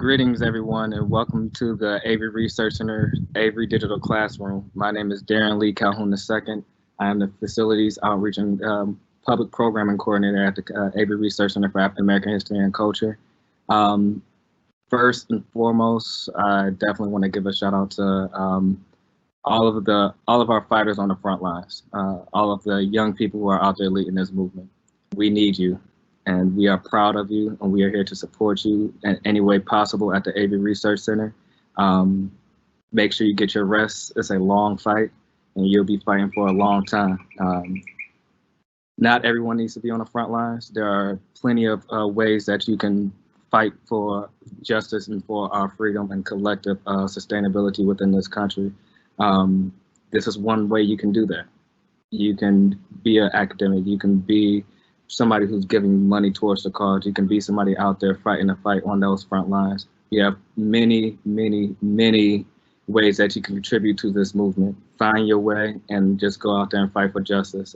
Greetings, everyone, and welcome to the Avery Research Center, Avery Digital Classroom. My name is Darren Lee Calhoun II. I am the Facilities Outreach and Public Programming Coordinator at the Avery Research Center for African American History and Culture. First and foremost, I definitely want to give a shout out to all of our fighters on the front lines, all of the young people who are out there leading this movement. We need you. And we are proud of you, and we are here to support you in any way possible at the Avery Research Center. Make sure you get your rest. It's a long fight, and you'll be fighting for a long time. Not everyone needs to be on the front lines. There are plenty of ways that you can fight for justice and for our freedom and collective sustainability within this country. This is one way you can do that. You can be an academic. You can be somebody who's giving money towards the cause. You can be somebody out there fighting a fight on those front lines. You have many, many, many ways that you can contribute to this movement. Find your way and just go out there and fight for justice.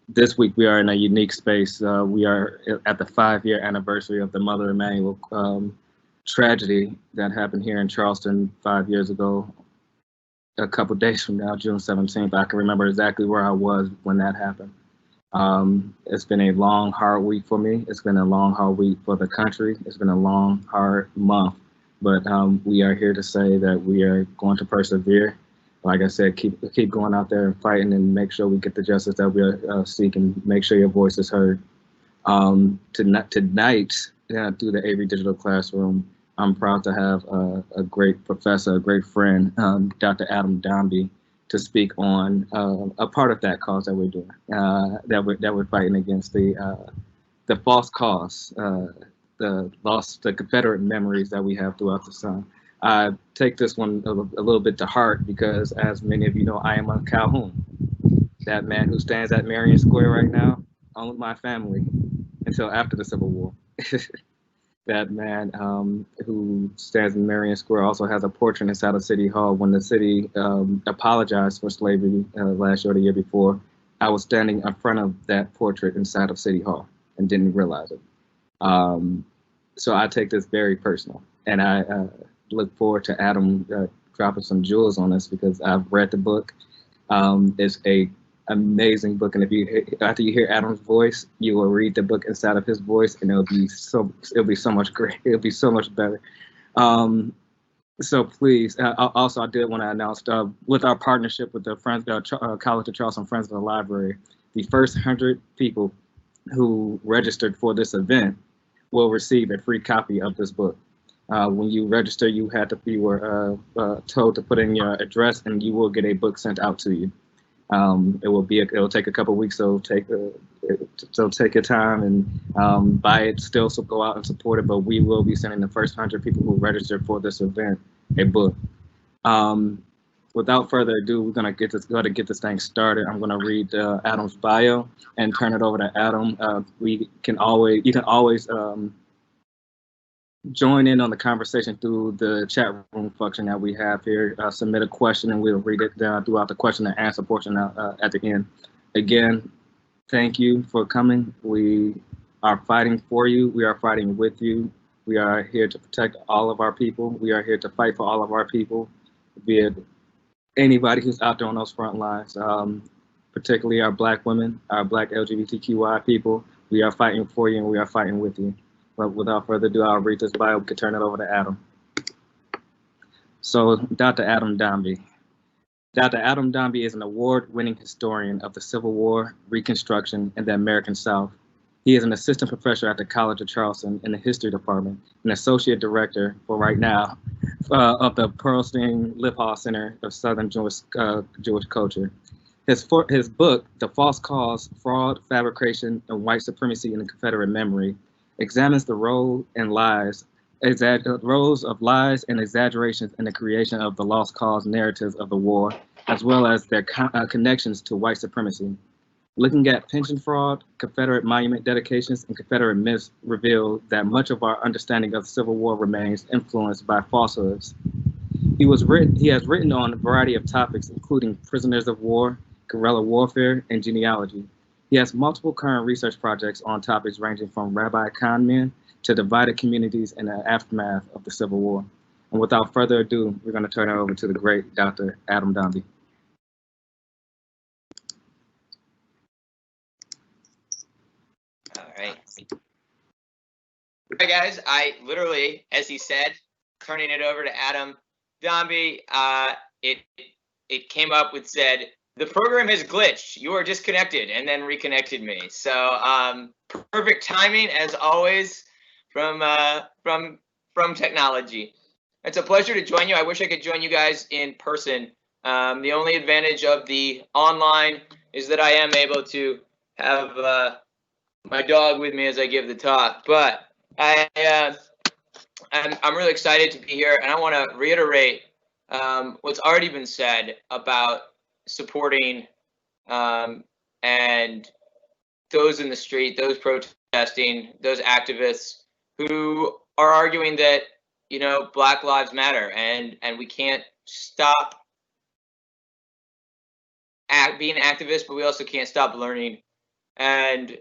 This week we are in a unique space. We are at the 5-year anniversary of the Mother Emanuel tragedy that happened here in Charleston 5 years ago. A couple days from now, June 17th, I can remember exactly where I was when that happened. It's been a long, hard week for me. It's been a long, hard week for the country. It's been a long, hard month. But we are here to say that we are going to persevere. Like I said, keep going out there and fighting and make sure we get the justice that we are seeking. Make sure your voice is heard. Tonight, through the Avery Digital Classroom, I'm proud to have a great professor, a great friend, Dr. Adam Domby, to speak on a part of that cause that we're doing, that we're fighting against the false cause, the Confederate memories that we have throughout the Sun. I take this one a little bit to heart because, as many of you know, I am a Calhoun. That man who stands at Marion Square right now owned my family until after the Civil War. That man who stands in Marion Square also has a portrait inside of City Hall. When the city apologized for slavery last year or the year before, I was standing in front of that portrait inside of City Hall and didn't realize it. So I take this very personal, and I look forward to Adam dropping some jewels on this because I've read the book. It's a amazing book, and after you hear Adam's voice, you will read the book inside of his voice, and it'll be so much great. It'll be so much better. So please, also I did want to announce with our partnership with the College of Charleston Friends of the Library, the first 100 people who registered for this event will receive a free copy of this book. When you register, you were told to put in your address, and you will get a book sent out to you. It'll take a couple of weeks, so take your time and buy it still, so go out and support it. But we will be sending the first 100 people who registered for this event a book. Without further ado, we're gonna get this thing started. I'm gonna read Adam's bio and turn it over to Adam. You can always join in on the conversation through the chat room function that we have here. Submit a question and we'll read it throughout the question and answer portion at the end. Again, thank you for coming. We are fighting for you. We are fighting with you. We are here to protect all of our people. We are here to fight for all of our people, be it anybody who's out there on those front lines, particularly our Black women, our Black LGBTQI people. We are fighting for you and we are fighting with you. But without further ado, I'll read this bio. We can turn it over to Adam. So, Dr. Adam Domby. Dr. Adam Domby is an award-winning historian of the Civil War, Reconstruction, and the American South. He is an assistant professor at the College of Charleston in the History Department, an associate director for right now of the Pearlstein Liphall Center of Southern Jewish Culture. His book, The False Cause, Fraud, Fabrication, and White Supremacy in the Confederate Memory, examines the roles of lies and exaggerations in the creation of the lost cause narratives of the war, as well as their connections to white supremacy. Looking at pension fraud, Confederate monument dedications, and Confederate myths reveal that much of our understanding of the Civil War remains influenced by falsehoods. He has written on a variety of topics, including prisoners of war, guerrilla warfare, and genealogy. He has multiple current research projects on topics ranging from rabbi con men to divided communities in the aftermath of the Civil War. And without further ado, we're going to turn it over to the great Dr. Adam Domby. All right. Hi, guys. I literally, as he said, turning it over to Adam Domby, it came up with said, the program has glitched. You are disconnected, and then reconnected me. So perfect timing, as always, from technology. It's a pleasure to join you. I wish I could join you guys in person. The only advantage of the online is that I am able to have my dog with me as I give the talk. But I'm really excited to be here, and I want to reiterate what's already been said about supporting and those in the street, those protesting, those activists who are arguing that, you know, Black Lives Matter, and we can't stop being activists, but we also can't stop learning. And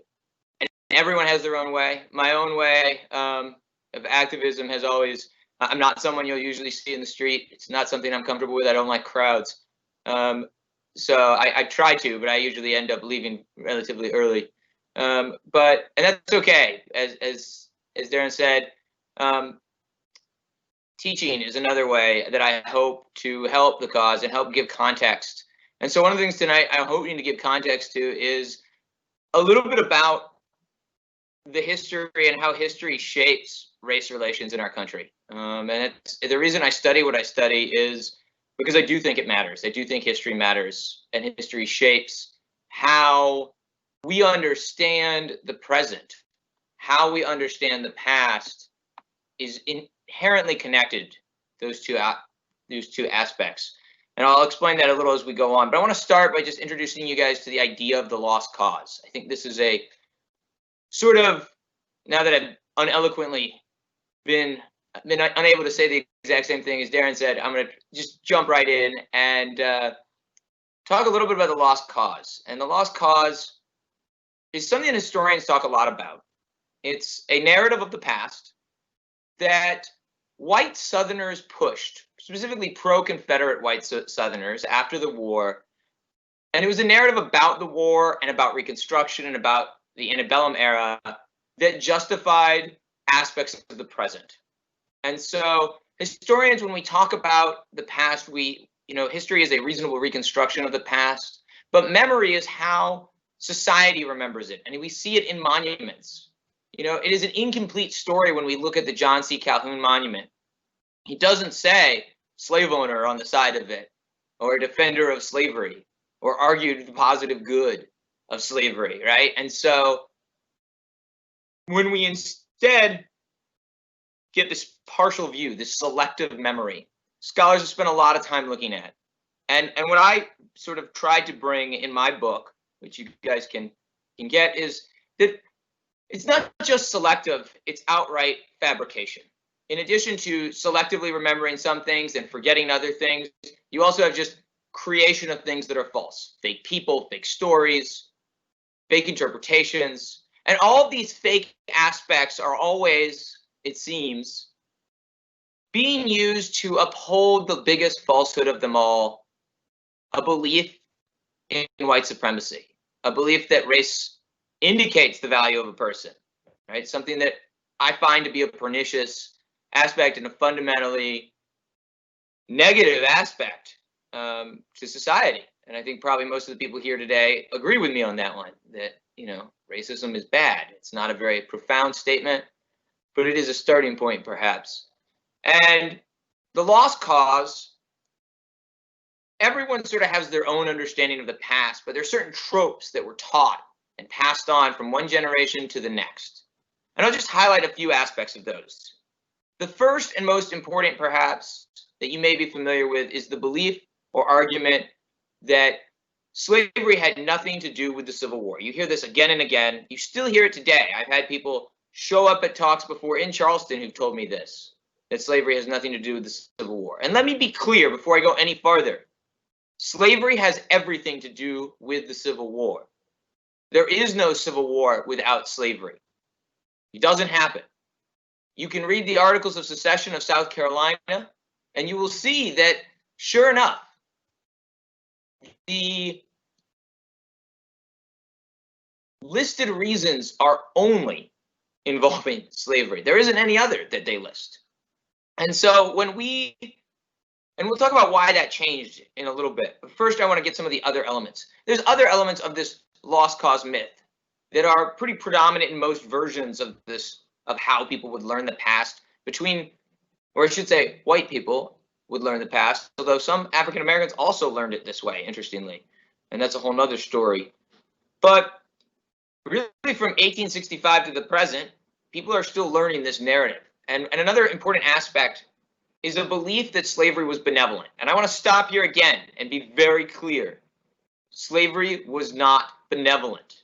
everyone has their own way. My own way of activism has always, I'm not someone you'll usually see in the street. It's not something I'm comfortable with. I don't like crowds. So I try to, but I usually end up leaving relatively early. And that's okay. As Darren said, teaching is another way that I hope to help the cause and help give context. And so one of the things tonight I'm hoping to give context to is a little bit about the history and how history shapes race relations in our country. And the reason I study what I study is because I do think it matters. I do think history matters, and history shapes how we understand the present, how we understand the past is inherently connected, those two aspects. And I'll explain that a little as we go on. But I want to start by just introducing you guys to the idea of the lost cause. I think this is a sort of, now that I've uneloquently been unable to say the exact same thing as Darren said, I'm going to just jump right in and talk a little bit about the lost cause. And the lost cause is something that historians talk a lot about. It's a narrative of the past that white Southerners pushed, specifically pro-Confederate white Southerners after the war. And it was a narrative about the war and about Reconstruction and about the antebellum era that justified aspects of the present. And so historians, when we talk about the past, history is a reasonable reconstruction of the past, but memory is how society remembers it. And we see it in monuments. You know, it is an incomplete story when we look at the John C. Calhoun monument. He doesn't say slave owner on the side of it, or defender of slavery, or argued the positive good of slavery, right? And so when we instead get this partial view, this selective memory, scholars have spent a lot of time looking at. And what I sort of tried to bring in my book, which you guys can get, is that it's not just selective, it's outright fabrication. In addition to selectively remembering some things and forgetting other things, you also have just creation of things that are false. Fake people, fake stories, fake interpretations. And all of these fake aspects are always, it seems, being used to uphold the biggest falsehood of them all, a belief in white supremacy, a belief that race indicates the value of a person, right? Something that I find to be a pernicious aspect and a fundamentally negative aspect to society. And I think probably most of the people here today agree with me on that one, that, you know, racism is bad. It's not a very profound statement, but it is a starting point, perhaps. And the lost cause, everyone sort of has their own understanding of the past, but there are certain tropes that were taught and passed on from one generation to the next. And I'll just highlight a few aspects of those. The first and most important, perhaps, that you may be familiar with is the belief or argument that slavery had nothing to do with the Civil War. You hear this again and again. You still hear it today. I've had people show up at talks before in Charleston who've told me this, that slavery has nothing to do with the Civil War. And let me be clear before I go any farther. Slavery has everything to do with the Civil War. There is no Civil War without slavery. It doesn't happen. You can read the Articles of Secession of South Carolina, and you will see that, sure enough, the listed reasons are only involving slavery. There isn't any other that they list. And so when and we'll talk about why that changed in a little bit. But first, I want to get some of the other elements. There's other elements of this lost cause myth that are pretty predominant in most versions of this, of how people would learn the past or I should say, white people would learn the past, although some African Americans also learned it this way, interestingly. And that's a whole nother story. But really, from 1865 to the present, people are still learning this narrative. And another important aspect is a belief that slavery was benevolent. And I want to stop here again and be very clear. Slavery was not benevolent.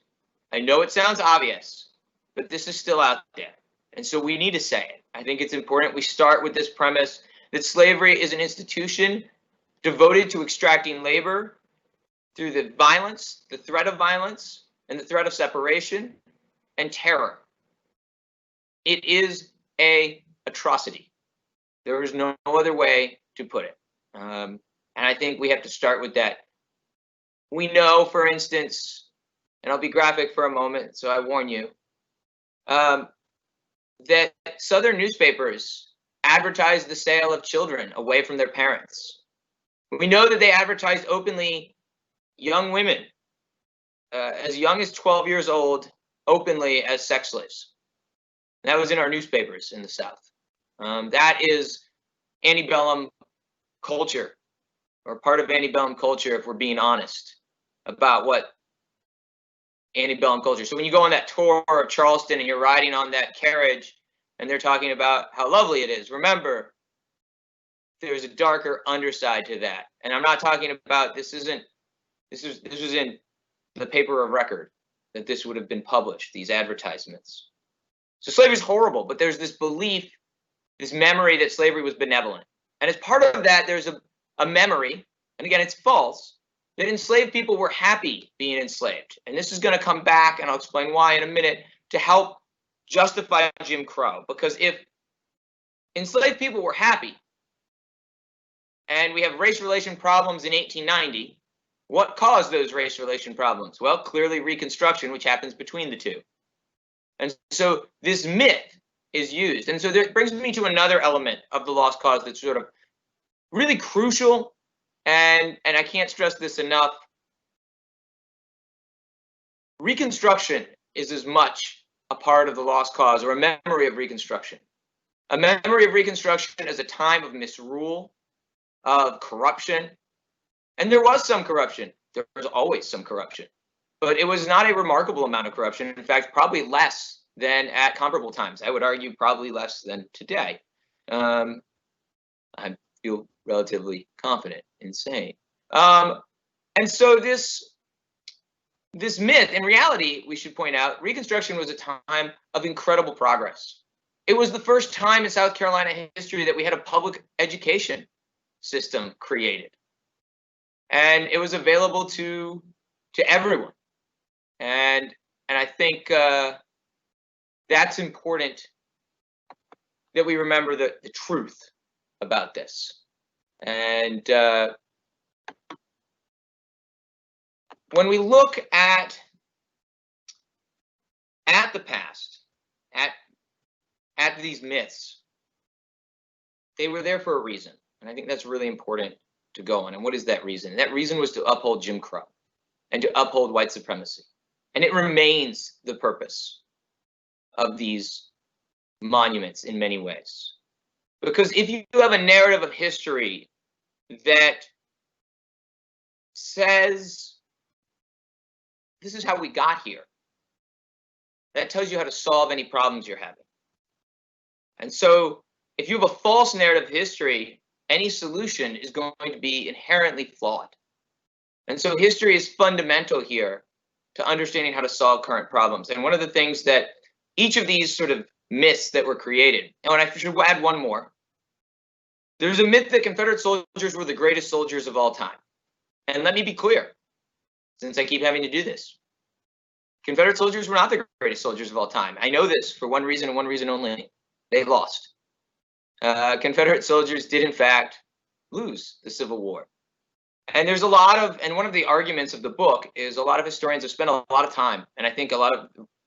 I know it sounds obvious, but this is still out there. And so we need to say it. I think it's important we start with this premise that slavery is an institution devoted to extracting labor through the violence, the threat of violence, and the threat of separation and terror. It is an atrocity. There is no other way to put it. And I think we have to start with that. We know, for instance, and I'll be graphic for a moment, so I warn you, that Southern newspapers advertised the sale of children away from their parents. We know that they advertised openly young women, as young as 12 years old, openly as sex slaves. That was in our newspapers in the South. That is antebellum culture, or part of antebellum culture, if we're being honest about what antebellum culture. So when you go on that tour of Charleston and you're riding on that carriage and they're talking about how lovely it is, remember, there's a darker underside to that. And I'm not talking about, this was in the paper of record that this would have been published, these advertisements. So slavery is horrible, but there's this belief, this memory that slavery was benevolent. And as part of that, there's a memory, and again, it's false, that enslaved people were happy being enslaved. And this is going to come back, and I'll explain why in a minute, to help justify Jim Crow. Because if enslaved people were happy, and we have race relation problems in 1890, what caused those race relation problems? Well, clearly Reconstruction, which happens between the two. And so this myth is used. And so that brings me to another element of the lost cause that's sort of really crucial. And I can't stress this enough. Reconstruction is as much a part of the lost cause, or a memory of Reconstruction. A memory of Reconstruction as a time of misrule, of corruption. And there was some corruption. There was always some corruption. But it was not a remarkable amount of corruption. In fact, probably less than at comparable times. I would argue probably less than today. I feel relatively confident in saying. And so this myth, in reality, we should point out, Reconstruction was a time of incredible progress. It was the first time in South Carolina history that we had a public education system created. And it was available to everyone. And I think that's important that we remember the truth about this. And when we look at the past, at these myths, they were there for a reason. And I think that's really important to go on. And what is that reason? That reason was to uphold Jim Crow and to uphold white supremacy. And it remains the purpose of these monuments in many ways. Because if you have a narrative of history that says, this is how we got here, that tells you how to solve any problems you're having. And so if you have a false narrative of history, any solution is going to be inherently flawed. And so history is fundamental here to understanding how to solve current problems. And one of the things that each of these sort of myths that were created, and I should add one more. There's a myth that Confederate soldiers were the greatest soldiers of all time. And let me be clear, since I keep having to do this. Confederate soldiers were not the greatest soldiers of all time. I know this for one reason and one reason only. They lost. Confederate soldiers did, in fact, lose the Civil War. And there's a lot of, and one of the arguments of the book is a lot of historians have spent a lot of time, and I think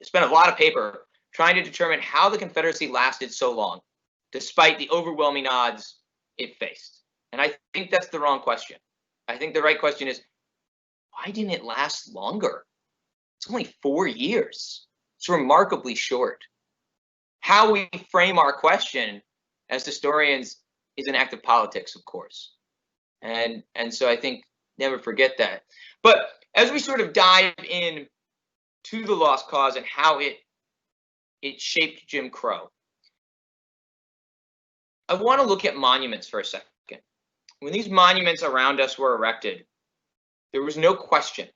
spent a lot of paper trying to determine how the Confederacy lasted so long, despite the overwhelming odds it faced. And I think that's the wrong question. I think the right question is, why didn't it last longer? It's only 4 years. It's remarkably short. How we frame our question as historians is an act of politics, of course. And so I think never forget that. But as we sort of dive in to the lost cause and how it shaped Jim Crow, I want to look at monuments for a second. When these monuments around us were erected, there was no question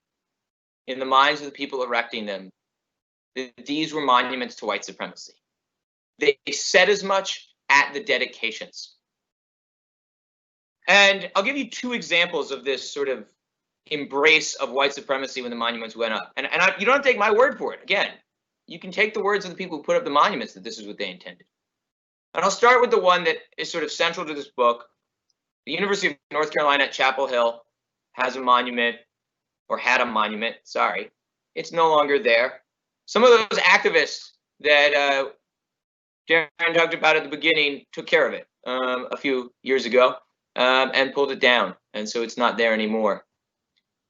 in the minds of the people erecting them that these were monuments to white supremacy. They said as much at the dedications. And I'll give you 2 examples of this sort of embrace of white supremacy when the monuments went up. And you don't have to take my word for it. Again, you can take the words of the people who put up the monuments that this is what they intended. And I'll start with the one that is sort of central to this book. The University of North Carolina at Chapel Hill has a monument, or had a monument, sorry. It's no longer there. Some of those activists that Darren talked about at the beginning took care of it a few years ago and pulled it down. And so it's not there anymore.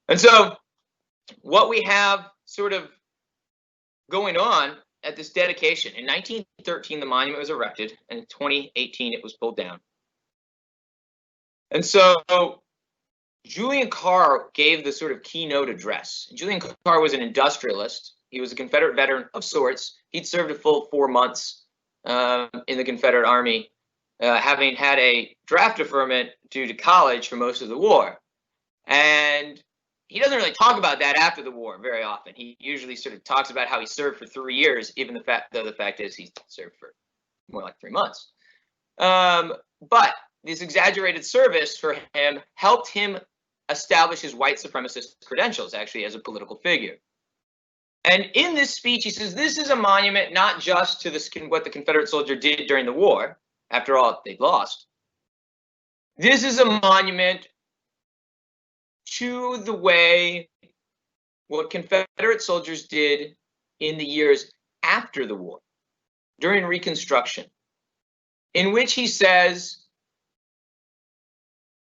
And so what we have sort of going on at this dedication, in 1913, the monument was erected, and in 2018, it was pulled down. And so Julian Carr gave the sort of keynote address. Julian Carr was an industrialist. He was a Confederate veteran of sorts. He'd served a full 4 months in the Confederate Army, having had a draft deferment due to college for most of the war. And he doesn't really talk about that after the war very often. He usually sort of talks about how he served for 3 years, even though the fact is he served for more like 3 months. But this exaggerated service for him helped him establish his white supremacist credentials, actually, as a political figure. And in this speech, he says, this is a monument not just to what the Confederate soldier did during the war. After all, they lost. This is a monument to the way what Confederate soldiers did in the years after the war, during Reconstruction, in which he says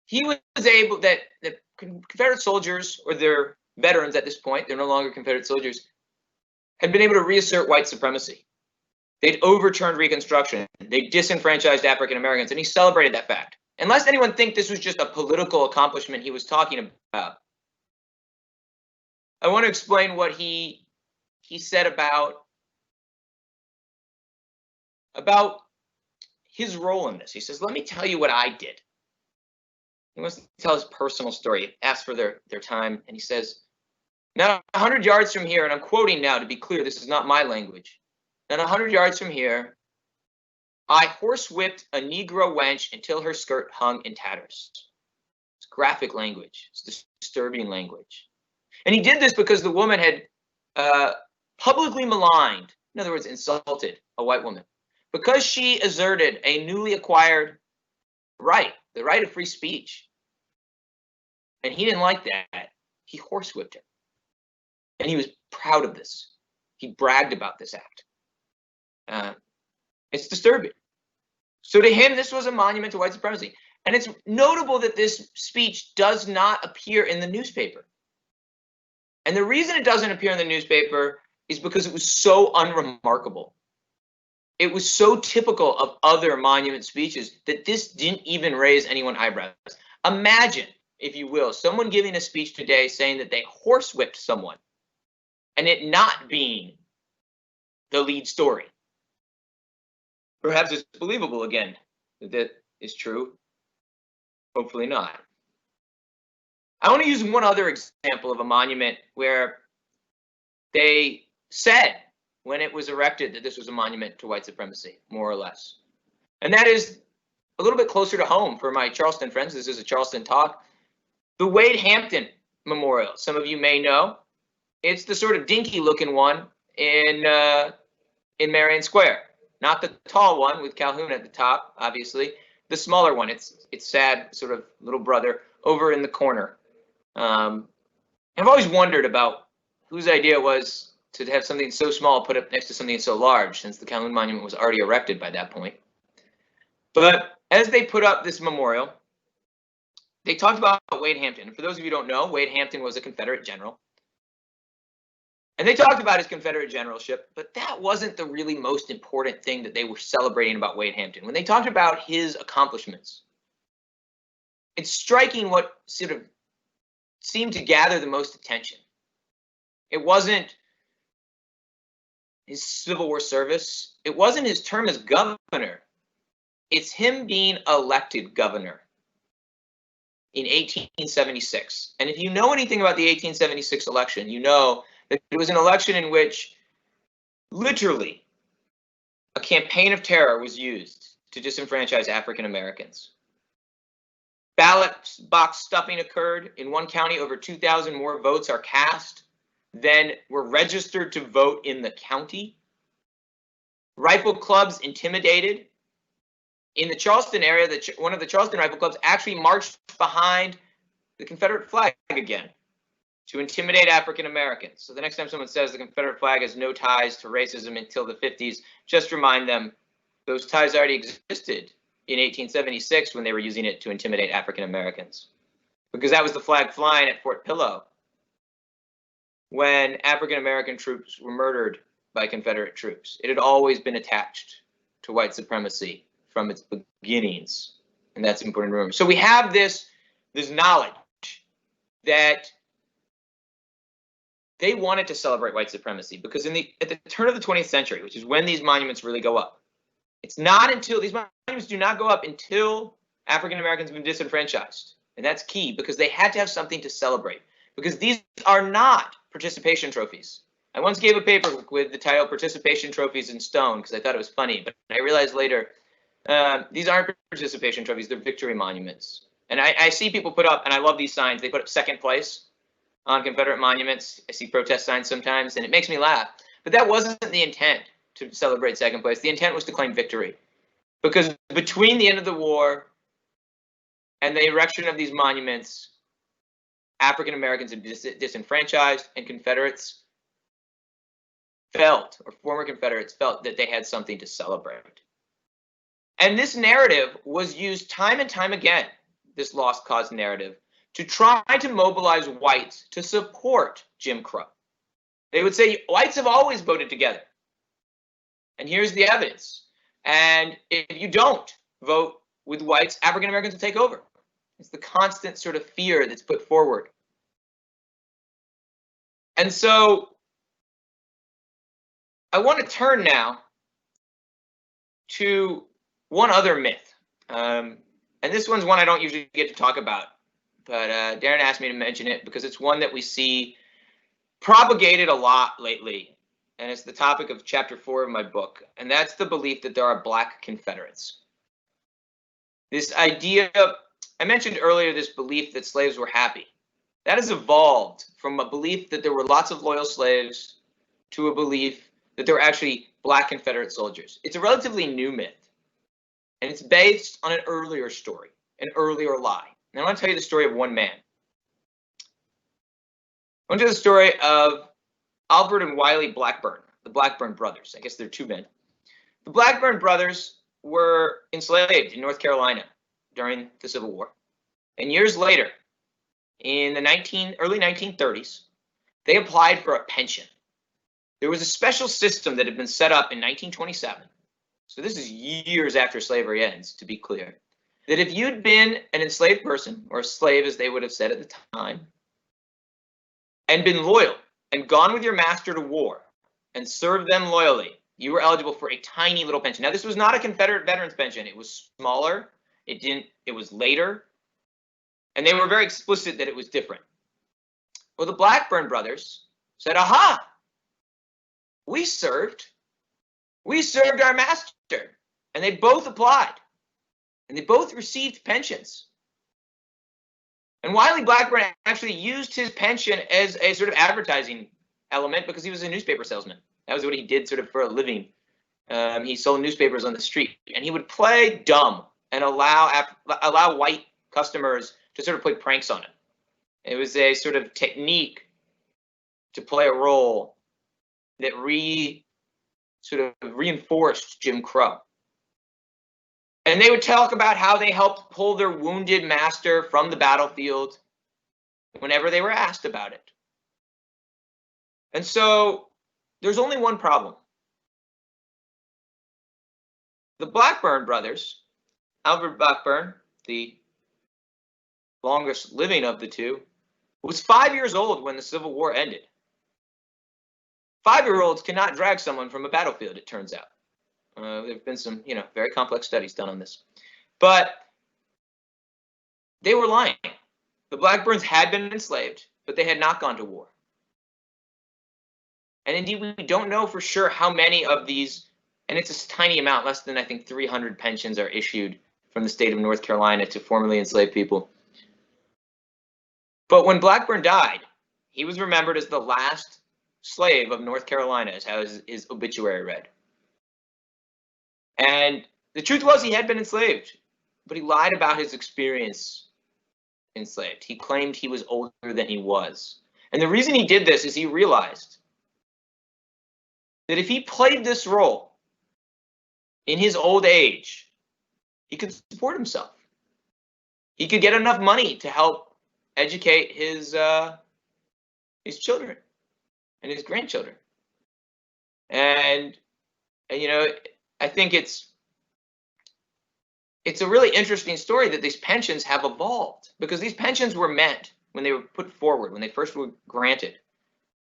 he was able, that the Confederate soldiers, or their veterans at this point, they're no longer Confederate soldiers, had been able to reassert white supremacy. They'd overturned Reconstruction. They disenfranchised African Americans, and he celebrated that fact. And lest anyone think this was just a political accomplishment he was talking about, I want to explain what he said about his role in this. He says, let me tell you what I did. He wants to tell his personal story. He asks for their time, and he says, now 100 yards from here, and I'm quoting now to be clear, this is not my language. Then 100 yards from here, I horsewhipped a Negro wench until her skirt hung in tatters. It's graphic language. It's disturbing language. And he did this because the woman had publicly maligned, in other words, insulted a white woman, because she asserted a newly acquired right, the right of free speech. And he didn't like that. He horsewhipped her. And he was proud of this. He bragged about this act. It's disturbing. So to him, this was a monument to white supremacy. And it's notable that this speech does not appear in the newspaper. And the reason it doesn't appear in the newspaper is because it was so unremarkable. It was so typical of other monument speeches that this didn't even raise anyone's eyebrows. Imagine, if you will, someone giving a speech today saying that they horsewhipped someone and it not being the lead story. Perhaps it's believable again that that is true. Hopefully not. I want to use one other example of a monument where they said when it was erected that this was a monument to white supremacy, more or less. And that is a little bit closer to home for my Charleston friends. This is a Charleston talk. The Wade Hampton Memorial, some of you may know. It's the sort of dinky looking one in Marion Square. not the tall one with Calhoun at the top, obviously, the smaller one. It's sad, sort of little brother over in the corner. I've always wondered about whose idea it was to have something so small put up next to something so large, since the Calhoun Monument was already erected by that point. But as they put up this memorial, they talked about Wade Hampton. And for those of you who don't know, Wade Hampton was a Confederate general. And they talked about his Confederate generalship, but that wasn't the really most important thing that they were celebrating about Wade Hampton. When they talked about his accomplishments, it's striking what sort of seemed to gather the most attention. It wasn't his Civil War service. It wasn't his term as governor. It's him being elected governor in 1876. And if you know anything about the 1876 election, you know that it was an election in which literally a campaign of terror was used to disenfranchise African Americans. Ballot box stuffing occurred. In one county, over 2,000 more votes are cast than were registered to vote in the county. Rifle clubs intimidated. In the Charleston area, one of the Charleston rifle clubs actually marched behind the Confederate flag again to intimidate African Americans. So the next time someone says the Confederate flag has no ties to racism until the 50s, just remind them those ties already existed in 1876 when they were using it to intimidate African Americans, because that was the flag flying at Fort Pillow when African American troops were murdered by Confederate troops. It had always been attached to white supremacy from its beginnings, and that's important to remember. So we have this knowledge that they wanted to celebrate white supremacy because at the turn of the 20th century, which is when these monuments really go up, it's not until these monuments do not go up until African Americans have been disenfranchised. And that's key because they had to have something to celebrate, because these are not participation trophies. I once gave a paper with the title Participation Trophies in Stone because I thought it was funny, but I realized later these aren't participation trophies, they're victory monuments. And I see people put up, and I love these signs, they put up second place on Confederate monuments. I see protest signs sometimes, and it makes me laugh. But that wasn't the intent, to celebrate second place. The intent was to claim victory. Because between the end of the war and the erection of these monuments, African Americans had disenfranchised, and Confederates felt, or former Confederates felt, that they had something to celebrate. And this narrative was used time and time again, this lost cause narrative, to try to mobilize whites to support Jim Crow. They would say, whites have always voted together. And here's the evidence. And if you don't vote with whites, African Americans will take over. It's the constant sort of fear that's put forward. And so I want to turn now to one other myth. And this one's one I don't usually get to talk about, but Darren asked me to mention it because it's one that we see propagated a lot lately. And it's the topic of chapter 4 of my book. And that's the belief that there are Black Confederates. This idea, I mentioned earlier, this belief that slaves were happy. That has evolved from a belief that there were lots of loyal slaves to a belief that there were actually Black Confederate soldiers. It's a relatively new myth. And it's based on an earlier story, an earlier lie. And I want to tell you the story of one man. I want to tell you the story of Albert and Wiley Blackburn, the Blackburn Brothers. I guess they're two men. The Blackburn Brothers were enslaved in North Carolina during the Civil War. And years later, in the early 1930s, they applied for a pension. There was a special system that had been set up in 1927. So this is years after slavery ends, to be clear, that if you'd been an enslaved person, or a slave as they would have said at the time, and been loyal and gone with your master to war and served them loyally, you were eligible for a tiny little pension. Now, this was not a Confederate veterans pension. It was smaller. It was later. And they were very explicit that it was different. Well, the Blackburn brothers said, aha, we served our master. And they both applied. And they both received pensions. And Wiley Blackburn actually used his pension as a sort of advertising element because he was a newspaper salesman. That was what he did sort of for a living He sold newspapers on the street, and he would play dumb and allow white customers to sort of play pranks on him. It was a sort of technique to play a role that sort of reinforced Jim Crow. And they would talk about how they helped pull their wounded master from the battlefield whenever they were asked about it. And so there's only one problem. The Blackburn brothers, Albert Blackburn, the longest living of the two, was 5 years old when the Civil War ended. 5-year-olds cannot drag someone from a battlefield, it turns out. There have been some, very complex studies done on this. But they were lying. The Blackburns had been enslaved, but they had not gone to war. And indeed, we don't know for sure how many of these, and it's a tiny amount, less than, I think, 300 pensions are issued from the state of North Carolina to formerly enslaved people. But when Blackburn died, he was remembered as the last slave of North Carolina, is how his obituary read. And the truth was he had been enslaved, but he lied about his experience enslaved. He claimed he was older than he was. And the reason he did this is he realized that if he played this role in his old age, he could support himself. He could get enough money to help educate his children and his grandchildren. And I think it's a really interesting story that these pensions have evolved, because these pensions were meant, when they were put forward, when they first were granted,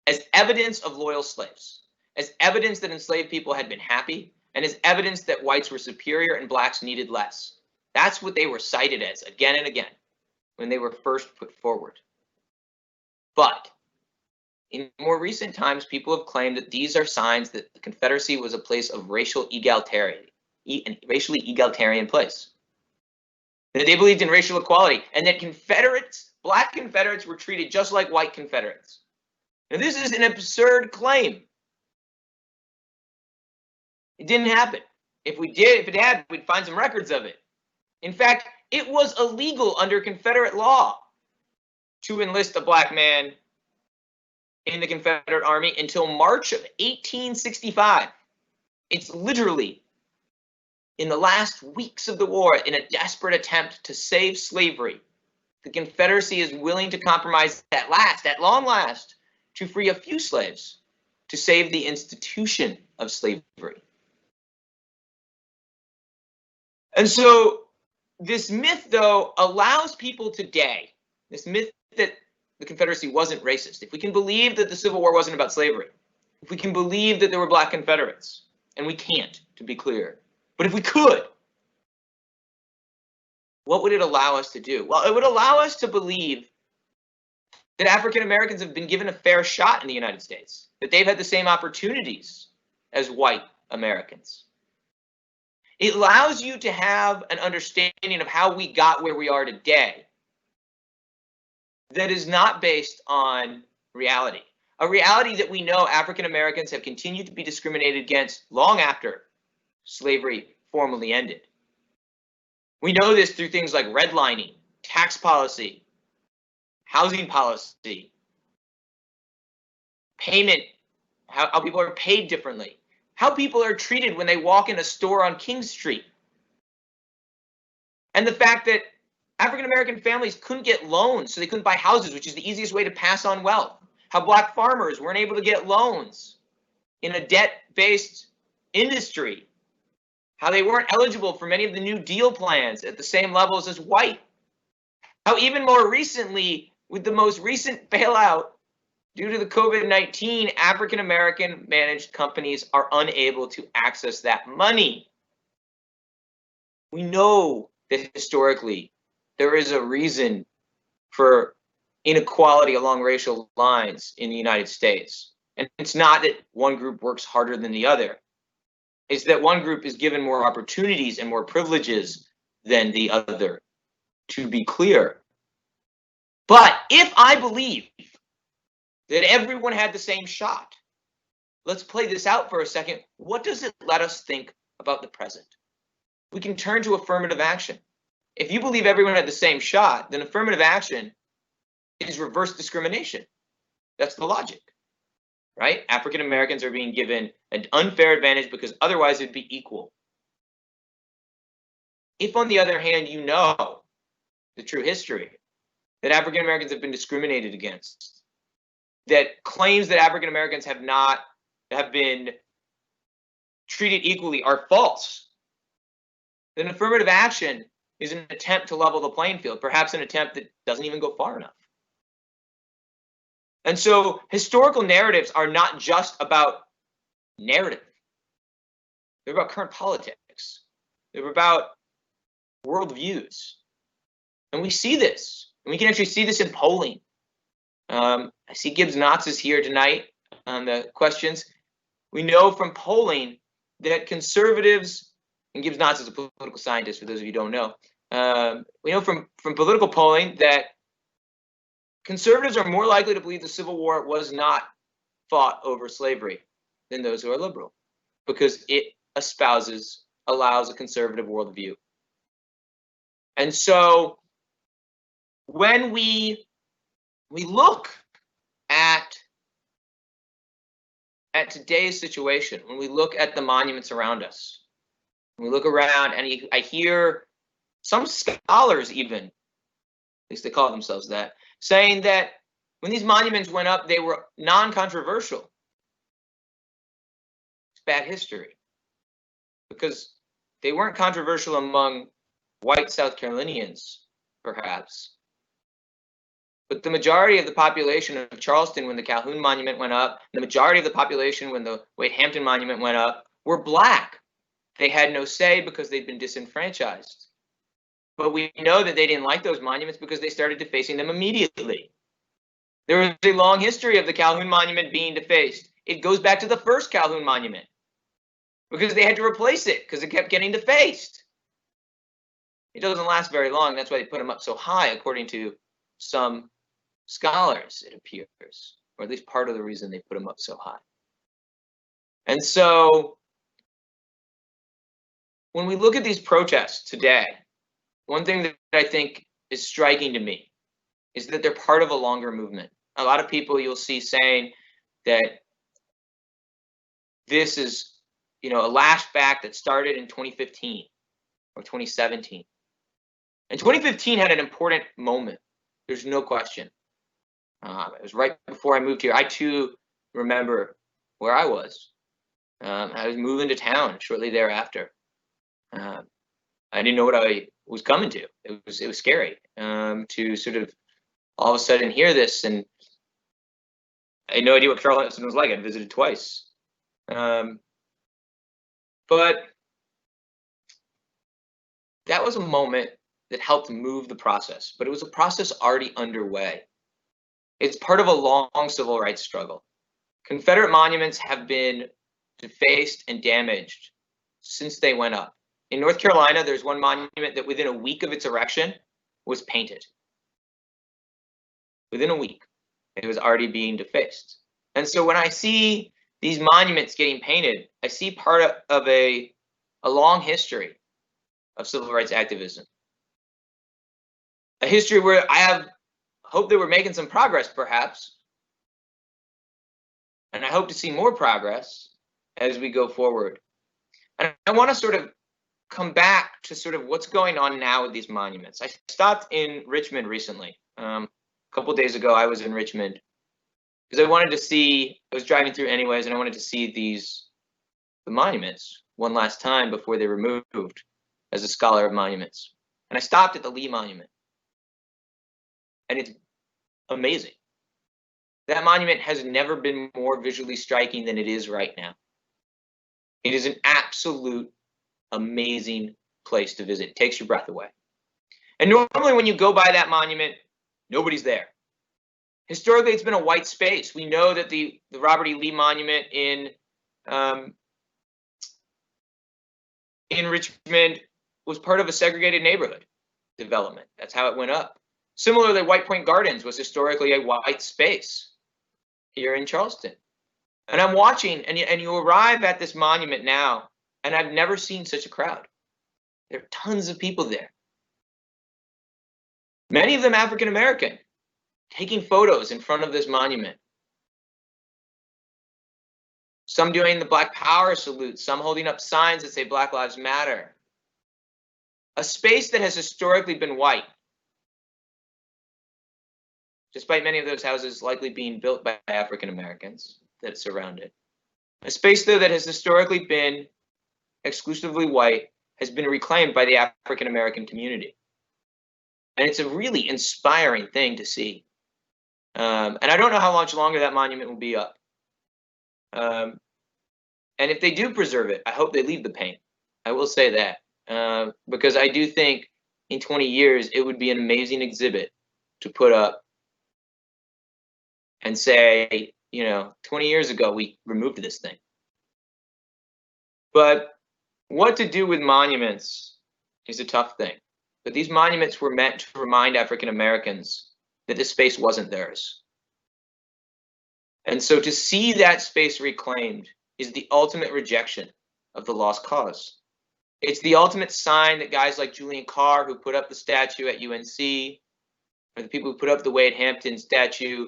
as evidence of loyal slaves, as evidence that enslaved people had been happy, and as evidence that whites were superior and blacks needed less. That's what they were cited as again and again when they were first put forward. But in more recent times, people have claimed that these are signs that the Confederacy was a place of racially egalitarian place. That they believed in racial equality, and that black Confederates were treated just like white Confederates. Now, this is an absurd claim. It didn't happen. If it had, we'd find some records of it. In fact, it was illegal under Confederate law to enlist a black man in the Confederate Army until March of 1865. It's literally in the last weeks of the war, in a desperate attempt to save slavery, the Confederacy is willing to compromise at long last, to free a few slaves to save the institution of slavery. And so this myth, though, allows people today, this myth that the Confederacy wasn't racist, if we can believe that the Civil War wasn't about slavery, if we can believe that there were black Confederates, and we can't, to be clear, but if we could, what would it allow us to do? Well, it would allow us to believe that African Americans have been given a fair shot in the United States, that they've had the same opportunities as white Americans. It allows you to have an understanding of how we got where we are today that is not based on reality. A reality that we know African Americans have continued to be discriminated against long after slavery formally ended. We know this through things like redlining, tax policy, housing policy, payment, how people are paid differently, how people are treated when they walk in a store on King Street. And the fact that African American families couldn't get loans, so they couldn't buy houses, which is the easiest way to pass on wealth. How black farmers weren't able to get loans in a debt-based industry. How they weren't eligible for many of the New Deal plans at the same levels as white. How even more recently, with the most recent bailout due to the COVID-19, African American managed companies are unable to access that money. We know that historically there is a reason for inequality along racial lines in the United States. And it's not that one group works harder than the other. It's that one group is given more opportunities and more privileges than the other, to be clear. But if I believe that everyone had the same shot, let's play this out for a second. What does it let us think about the present? We can turn to affirmative action. If you believe everyone had the same shot, then affirmative action is reverse discrimination. That's the logic, right? African Americans are being given an unfair advantage because otherwise it'd be equal. If, on the other hand, you know the true history, that African Americans have been discriminated against, that claims that African Americans have been treated equally are false, then affirmative action is an attempt to level the playing field, perhaps an attempt that doesn't even go far enough. And so historical narratives are not just about narrative. They're about current politics. They're about worldviews. And we see this. And we can actually see this in polling. I see Gibbs Knotts is here tonight on the questions. We know from polling that conservatives, and Gibbs Knotts is a political scientist, for those of you who don't know. We know from political polling that conservatives are more likely to believe the Civil War was not fought over slavery than those who are liberal, because it allows a conservative worldview. And so when we look at today's situation, when we look at the monuments around us, when we look around, and I hear some scholars even, at least they call themselves that, saying that when these monuments went up, they were non-controversial. It's bad history, because they weren't controversial among white South Carolinians, perhaps. But the majority of the population of Charleston when the Calhoun Monument went up, the majority of the population when the Wade-Hampton Monument went up, were Black. They had no say because they'd been disenfranchised. But we know that they didn't like those monuments because they started defacing them immediately. There was a long history of the Calhoun Monument being defaced. It goes back to the first Calhoun Monument because they had to replace it because it kept getting defaced. It doesn't last very long. That's why they put them up so high, according to some scholars, it appears, or at least part of the reason they put them up so high. And so when we look at these protests today, one thing that I think is striking to me is that they're part of a longer movement. A lot of people you'll see saying that this is, a lashback that started in 2015 or 2017. And 2015 had an important moment. There's no question. It was right before I moved here. I too remember where I was. I was moving to town shortly thereafter. I didn't know what I was coming to. It was scary to sort of all of a sudden hear this, and I had no idea what Charleston was like. I'd visited twice. But that was a moment that helped move the process, but it was a process already underway. It's part of a long civil rights struggle. Confederate monuments have been defaced and damaged since they went up. In North Carolina, there's one monument that within a week of its erection was painted. Within a week, it was already being defaced. And so when I see these monuments getting painted, I see part of a long history of civil rights activism. A history where I have hope that we're making some progress, perhaps. And I hope to see more progress as we go forward. And I want to sort of come back to sort of what's going on now with these monuments. I stopped in Richmond recently. A couple of days ago, I was in Richmond because I wanted to see, I was driving through anyways, and I wanted to see the monuments one last time before they were moved as a scholar of monuments. And I stopped at the Lee Monument. And it's amazing. That monument has never been more visually striking than it is right now. It is an absolute amazing place to visit. It takes your breath away. And normally when you go by that monument, nobody's there. Historically, it's been a white space. We know that the Robert E. Lee Monument in Richmond was part of a segregated neighborhood development. That's how it went up. Similarly, White Point Gardens was historically a white space here in Charleston. And I'm watching, and you arrive at this monument now, and I've never seen such a crowd. There are tons of people there. Many of them African American, taking photos in front of this monument. Some doing the Black Power salute, some holding up signs that say Black Lives Matter. A space that has historically been white, despite many of those houses likely being built by African Americans that surround it. A space, though, that has historically been exclusively white has been reclaimed by the African American community. And it's a really inspiring thing to see. And I don't know how much longer that monument will be up. And if they do preserve it, I hope they leave the paint. I will say that. Because I do think in 20 years, it would be an amazing exhibit to put up and say, 20 years ago, we removed this thing. But what to do with monuments is a tough thing. But these monuments were meant to remind African Americans that this space wasn't theirs. And so to see that space reclaimed is the ultimate rejection of the lost cause. It's the ultimate sign that guys like Julian Carr, who put up the statue at UNC, or the people who put up the Wade Hampton statue,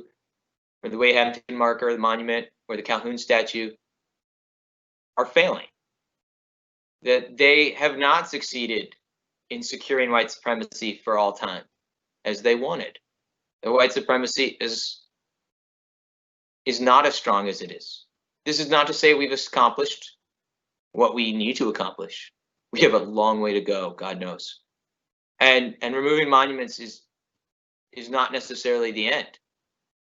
or the Wade Hampton marker, the monument, or the Calhoun statue, are failing. That they have not succeeded in securing white supremacy for all time, as they wanted. The white supremacy is not as strong as it is. This is not to say we've accomplished what we need to accomplish. We have a long way to go, God knows. And removing monuments is not necessarily the end.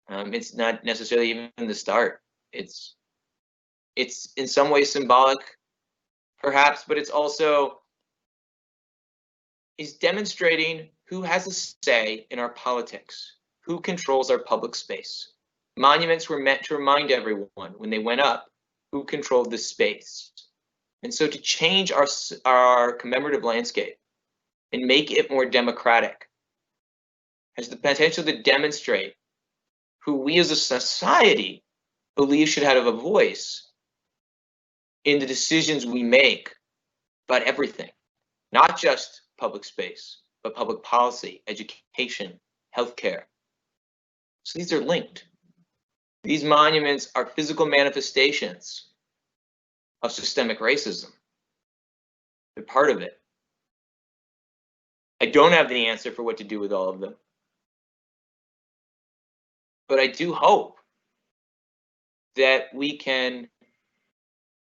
It's not necessarily even the start. It's in some ways symbolic, perhaps, but it's also is demonstrating who has a say in our politics, who controls our public space. Monuments were meant to remind everyone when they went up who controlled this space. And so to change our commemorative landscape and make it more democratic has the potential to demonstrate who we as a society believe should have a voice in the decisions we make about everything, not just public space, but public policy, education, healthcare. So these are linked. These monuments are physical manifestations of systemic racism. They're part of it. I don't have the answer for what to do with all of them. But I do hope that we can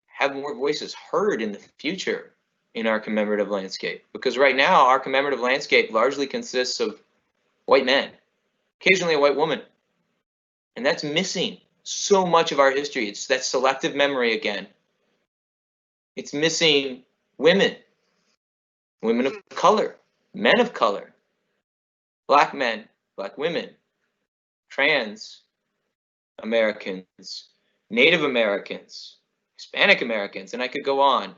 have more voices heard in the future in our commemorative landscape. Because right now, our commemorative landscape largely consists of white men, occasionally a white woman. And that's missing so much of our history. It's that selective memory again. It's missing women, women of color, men of color, Black men, Black women, trans Americans, Native Americans, Hispanic Americans, and I could go on,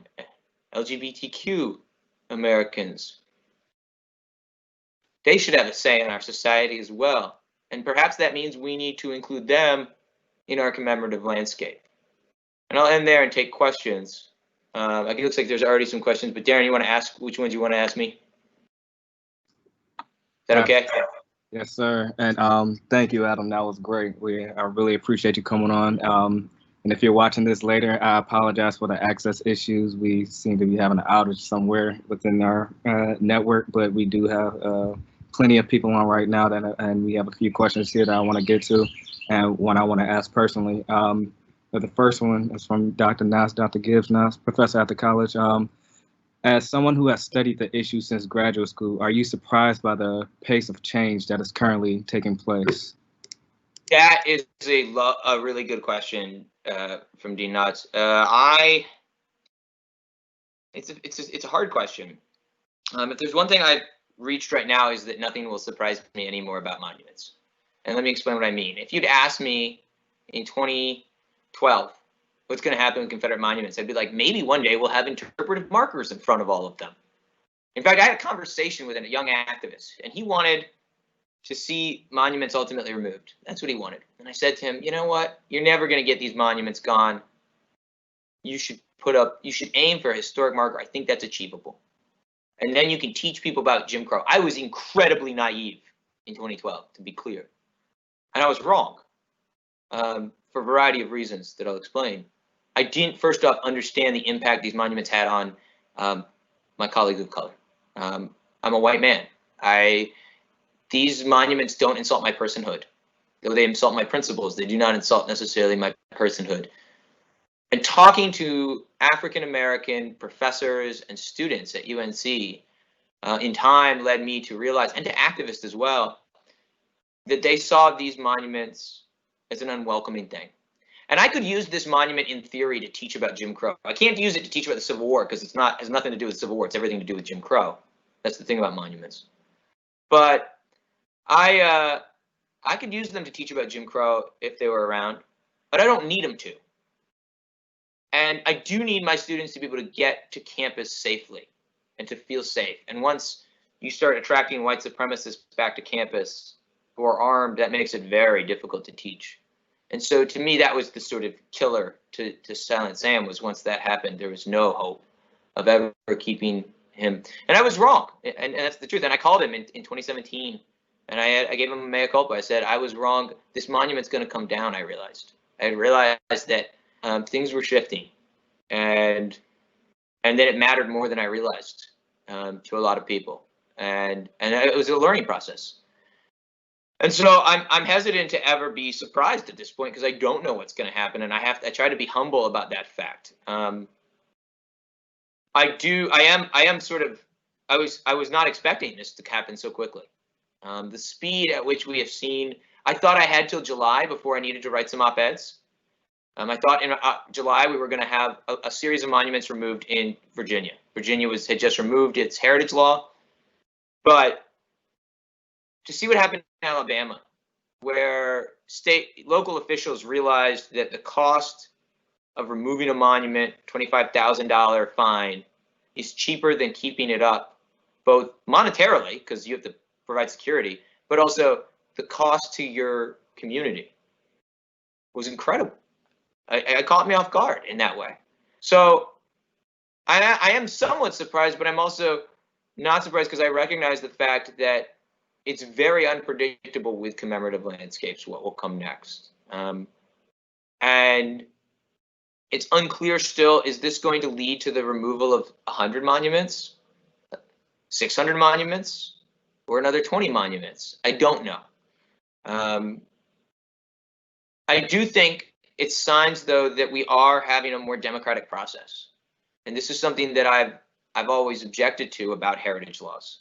LGBTQ Americans. They should have a say in our society as well. And perhaps that means we need to include them in our commemorative landscape. And I'll end there and take questions. It looks like there's already some questions, but Darren, you want to ask which ones you want to ask me? Is that okay? Yes, sir. And thank you, Adam. That was great. I really appreciate you coming on. And if you're watching this later, I apologize for the access issues. We seem to be having an outage somewhere within our network, but we do have plenty of people on right now, and we have a few questions here that I want to get to, and one I want to ask personally. But the first one is from Dr. Gibbs Nas, professor at the college. As someone who has studied the issue since graduate school, are you surprised by the pace of change that is currently taking place? That is a really good question from Dean Knotts. It's a hard question. If there's one thing I've reached right now is that nothing will surprise me anymore about monuments. And let me explain what I mean. If you'd asked me in 2012 what's going to happen with Confederate monuments, I'd be like, maybe one day we'll have interpretive markers in front of all of them. In fact, I had a conversation with a young activist, and he wanted to see monuments ultimately removed. That's what he wanted. And I said to him, you know what? You're never going to get these monuments gone. You should aim for a historic marker. I think that's achievable. And then you can teach people about Jim Crow. I was incredibly naive in 2012, to be clear. And I was wrong for a variety of reasons that I'll explain. I didn't, first off, understand the impact these monuments had on my colleagues of color. I'm a white man. These monuments don't insult my personhood. Though they insult my principles, they do not insult necessarily my personhood. And talking to African-American professors and students at UNC in time led me to realize, and to activists as well, that they saw these monuments as an unwelcoming thing. And I could use this monument in theory to teach about Jim Crow. I can't use it to teach about the Civil War because has nothing to do with the Civil War. It's everything to do with Jim Crow. That's the thing about monuments. But I could use them to teach about Jim Crow if they were around, but I don't need them to. And I do need my students to be able to get to campus safely and to feel safe. And once you start attracting white supremacists back to campus who are armed, that makes it very difficult to teach. And so to me, that was the sort of killer to Silent Sam. Was once that happened, there was no hope of ever keeping him. And I was wrong, and that's the truth. And I called him in 2017, and I gave him a mea culpa. I said, I was wrong. This monument's going to come down, I realized. I realized that things were shifting, and then it mattered more than I realized to a lot of people. And it was a learning process. And so I'm hesitant to ever be surprised at this point because I don't know what's going to happen, and I try to be humble about that fact. I was not expecting this to happen so quickly. The speed at which we have seen, I thought I had till July before I needed to write some op-eds. I thought in July we were going to have a series of monuments removed in Virginia. Virginia had just removed its heritage law, but to see what happened in Alabama, where local officials realized that the cost of removing a monument, $25,000 fine, is cheaper than keeping it up, both monetarily, because you have to provide security, but also the cost to your community was incredible. It caught me off guard in that way. So I am somewhat surprised, but I'm also not surprised because I recognize the fact that it's very unpredictable with commemorative landscapes what will come next. And it's unclear still, is this going to lead to the removal of 100 monuments, 600 monuments, or another 20 monuments? I don't know. I do think it's signs, though, that we are having a more democratic process. And this is something that I've always objected to about heritage laws,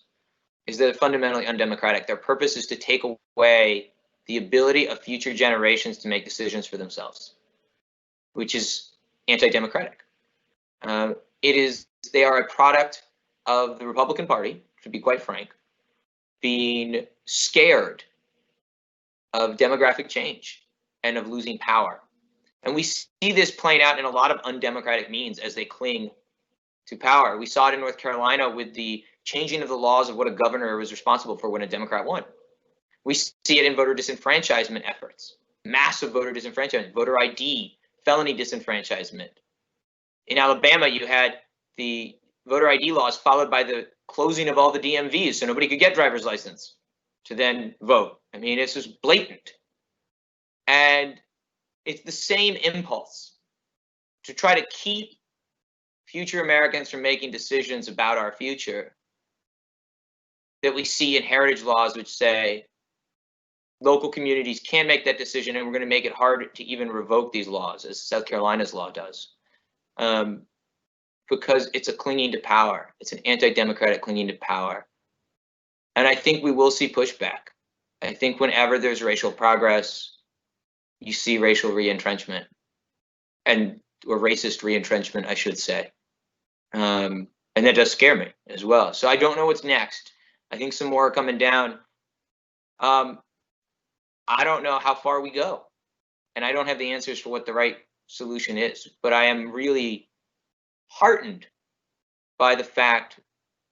is that they're fundamentally undemocratic. Their purpose is to take away the ability of future generations to make decisions for themselves, which is anti-democratic. They are a product of the Republican Party, to be quite frank, being scared of demographic change and of losing power. And we see this playing out in a lot of undemocratic means as they cling to power. We saw it in North Carolina with the changing of the laws of what a governor was responsible for when a Democrat won. We see it in voter disenfranchisement efforts, massive voter disenfranchisement, voter ID, felony disenfranchisement. In Alabama, you had the voter ID laws followed by the closing of all the DMVs so nobody could get driver's license to then vote. I mean, it's just blatant. And it's the same impulse to try to keep future Americans from making decisions about our future that we see in heritage laws, which say local communities can make that decision, and we're going to make it hard to even revoke these laws, as South Carolina's law does, because it's a clinging to power. It's an anti-democratic clinging to power. And I think we will see pushback. I think whenever there's racial progress, you see racial re-entrenchment, or racist re-entrenchment, I should say. And that does scare me as well. So I don't know what's next. I think some more are coming down. I don't know how far we go, and I don't have the answers for what the right solution is, but I am really heartened by the fact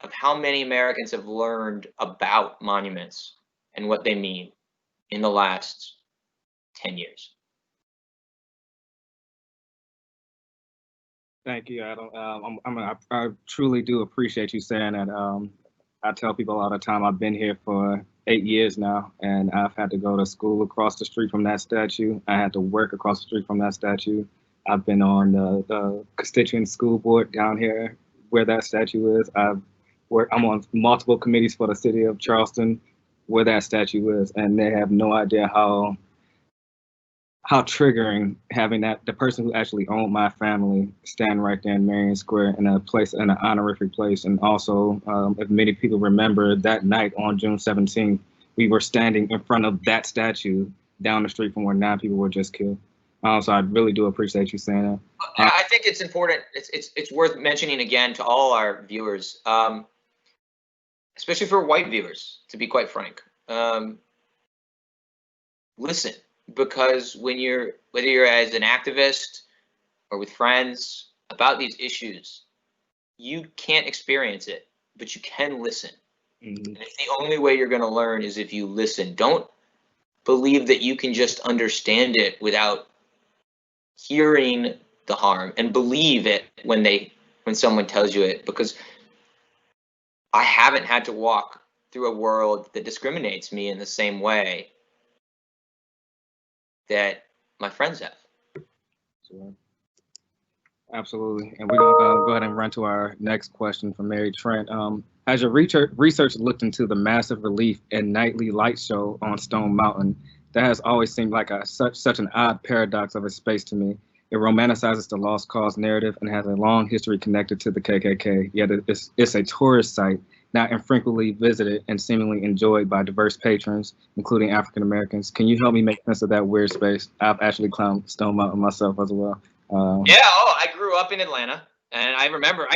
of how many Americans have learned about monuments and what they mean in the last 10 years. Thank you, Adam. I truly do appreciate you saying that. I tell people all the time, I've been here for 8 years now, and I've had to go to school across the street from that statue. I had to work across the street from that statue. I've been on the constituent school board down here where that statue is. I'm on multiple committees for the city of Charleston where that statue is, and they have no idea how triggering having the person who actually owned my family stand right there in Marion Square in an honorific place. And also, if many people remember, that night on June 17th, we were standing in front of that statue down the street from where 9 people were just killed. So I really do appreciate you saying that. I think it's important. It's worth mentioning again to all our viewers, especially for white viewers, to be quite frank. Listen. Because whether you're as an activist or with friends about these issues, you can't experience it, but you can listen. Mm-hmm. And it's the only way you're going to learn is if you listen. Don't believe that you can just understand it without hearing the harm, and believe it when someone tells you it, because I haven't had to walk through a world that discriminates me in the same way that my friends have. Absolutely. And we're going to go ahead and run to our next question from Mary Trent. Has your research looked into the massive relief and nightly light show on Stone Mountain? That has always seemed like such an odd paradox of a space to me. It romanticizes the lost cause narrative and has a long history connected to the KKK, yet it's a tourist site, not infrequently visited and seemingly enjoyed by diverse patrons, including African Americans. Can you help me make sense of that weird space? I've actually climbed Stone Mountain myself as well. I grew up in Atlanta, and I remember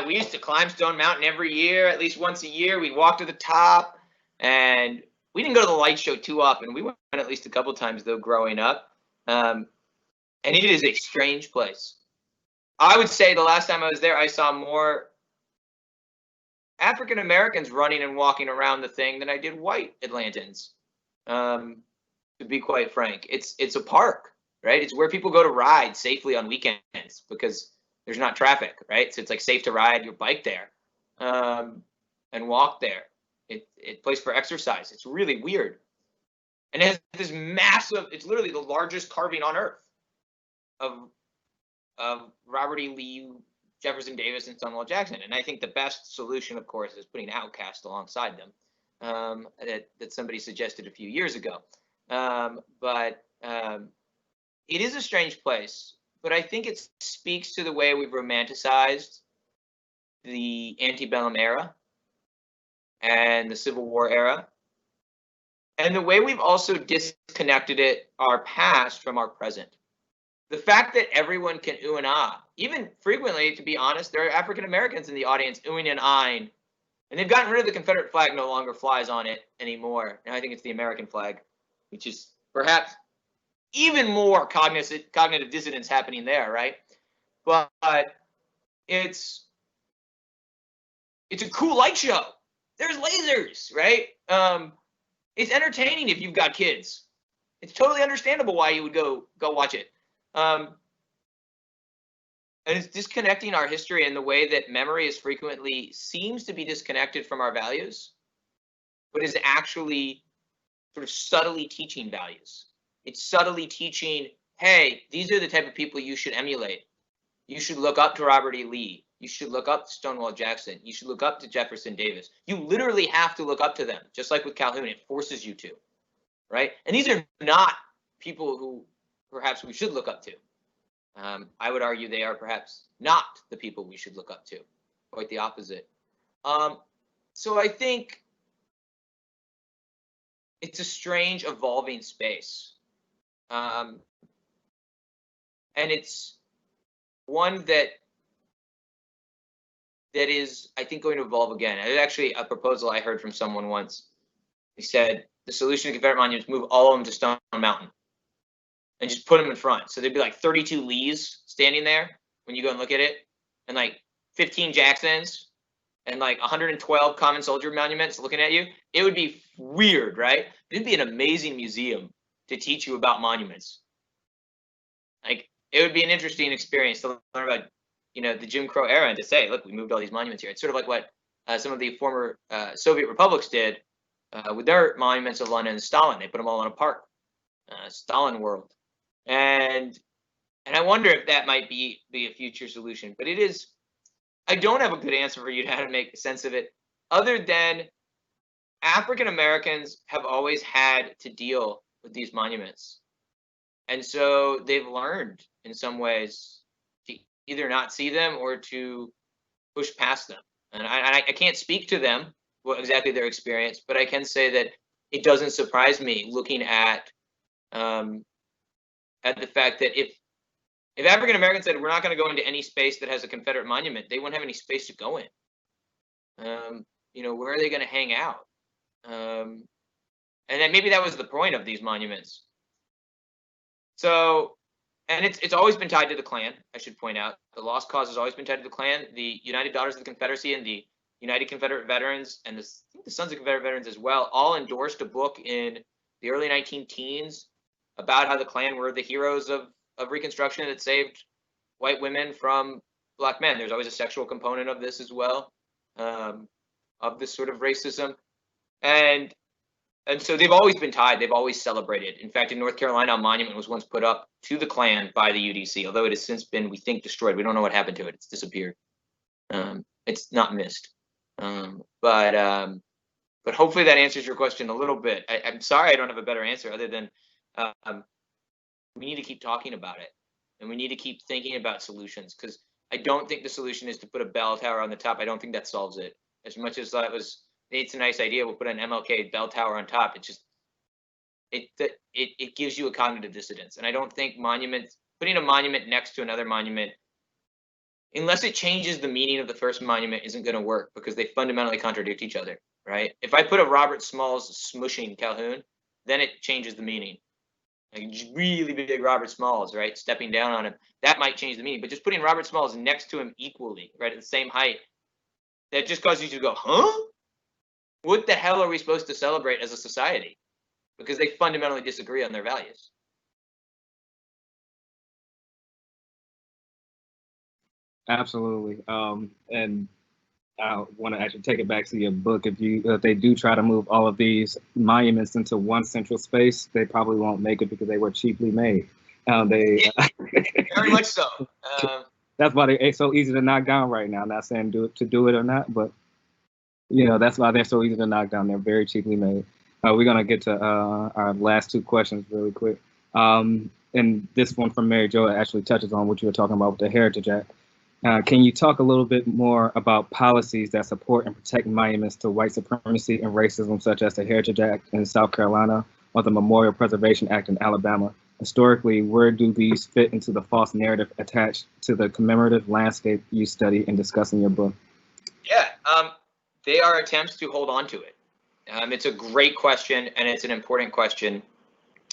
we used to climb Stone Mountain every year, at least once a year. We'd walk to the top, and we didn't go to the light show too often. We went at least a couple times though growing up, and it is a strange place. I would say the last time I was there, I saw more African Americans running and walking around the thing than I did white Atlantans. To be quite frank, it's a park, right? It's where people go to ride safely on weekends because there's not traffic, right? So it's like safe to ride your bike there, and walk there. It's a place for exercise. It's really weird, and it has this massive. It's literally the largest carving on earth of Robert E. Lee, Jefferson Davis, and Stonewall Jackson. And I think the best solution, of course, is putting Outcast alongside them, that somebody suggested a few years ago. But it is a strange place, but I think it speaks to the way we've romanticized the antebellum era and the Civil War era, and the way we've also disconnected our past from our present. The fact that everyone can ooh and ah, even frequently, to be honest, there are African Americans in the audience oohing and ahhing, and they've gotten rid of the Confederate flag, no longer flies on it anymore. And I think it's the American flag, which is perhaps even more cognitive dissonance happening there, right? But it's a cool light show. There's lasers, right? It's entertaining if you've got kids. It's totally understandable why you would go watch it. And it's disconnecting our history in the way that memory is frequently seems to be disconnected from our values, but is actually sort of subtly teaching values. It's subtly teaching, hey, these are the type of people you should emulate. You should look up to Robert E. Lee. You should look up to Stonewall Jackson. You should look up to Jefferson Davis. You literally have to look up to them, just like with Calhoun, it forces you to, right? And these are not people who perhaps we should look up to. I would argue they are perhaps not the people we should look up to, quite the opposite. So I think it's a strange evolving space. And it's one that is, I think, going to evolve again. There's actually a proposal I heard from someone once. He said the solution to Confederate monuments, move all of them to Stone Mountain and just put them in front. So there'd be like 32 Lees standing there when you go and look at it, and like 15 Jacksons, and like 112 common soldier monuments looking at you, it would be weird, right? It'd be an amazing museum to teach you about monuments. Like, it would be an interesting experience to learn about, the Jim Crow era, and to say, look, we moved all these monuments here. It's sort of like what some of the former Soviet republics did with their monuments of Lenin and Stalin. They put them all in a park, Stalin world. And I wonder if that might be a future solution. But it is, I don't have a good answer for you to how to make sense of it, other than African Americans have always had to deal with these monuments. And so they've learned in some ways to either not see them or to push past them. And I can't speak to them, what exactly their experience, but I can say that it doesn't surprise me looking at the fact that if African Americans said we're not going to go into any space that has a Confederate monument, they wouldn't have any space to go in. Where are they going to hang out? And then maybe that was the point of these monuments. So, and it's always been tied to the Klan, I should point out. The Lost Cause has always been tied to the Klan. The United Daughters of the Confederacy and the United Confederate Veterans and the Sons of Confederate Veterans as well all endorsed a book in the early 19-teens about how the Klan were the heroes of Reconstruction that saved white women from black men. There's always a sexual component of this as well, of this sort of racism. And so they've always been tied. They've always celebrated. In fact, in North Carolina, a monument was once put up to the Klan by the UDC, although it has since been, we think, destroyed. We don't know what happened to it. It's disappeared. It's not missed. But hopefully that answers your question a little bit. I'm sorry I don't have a better answer other than we need to keep talking about it. And we need to keep thinking about solutions, because I don't think the solution is to put a bell tower on the top. I don't think that solves it. As much as that was, it's a nice idea, we'll put an MLK bell tower on top. It just, it gives you a cognitive dissonance. And I don't think putting a monument next to another monument, unless it changes the meaning of the first monument, isn't going to work, because they fundamentally contradict each other, right? If I put a Robert Smalls smushing Calhoun, then it changes the meaning. Like really big Robert Smalls, right? Stepping down on him, that might change the meaning. But just putting Robert Smalls next to him equally, right, at the same height, that just causes you to go, huh? What the hell are we supposed to celebrate as a society? Because they fundamentally disagree on their values. Absolutely. And I want to actually take it back to your book. If they do try to move all of these monuments into one central space, they probably won't make it because they were cheaply made. Very much so. That's why they're so easy to knock down right now. I'm not saying do it or not, but that's why they're so easy to knock down. They're very cheaply made. We're gonna get to our last two questions really quick. And this one from Mary Jo actually touches on what you were talking about with the Heritage Act. Can you talk a little bit more about policies that support and protect monuments to white supremacy and racism, such as the Heritage Act in South Carolina or the Memorial Preservation Act in Alabama? Historically, where do these fit into the false narrative attached to the commemorative landscape you study and discuss in your book? Yeah, they are attempts to hold on to it. It's a great question, and it's an important question.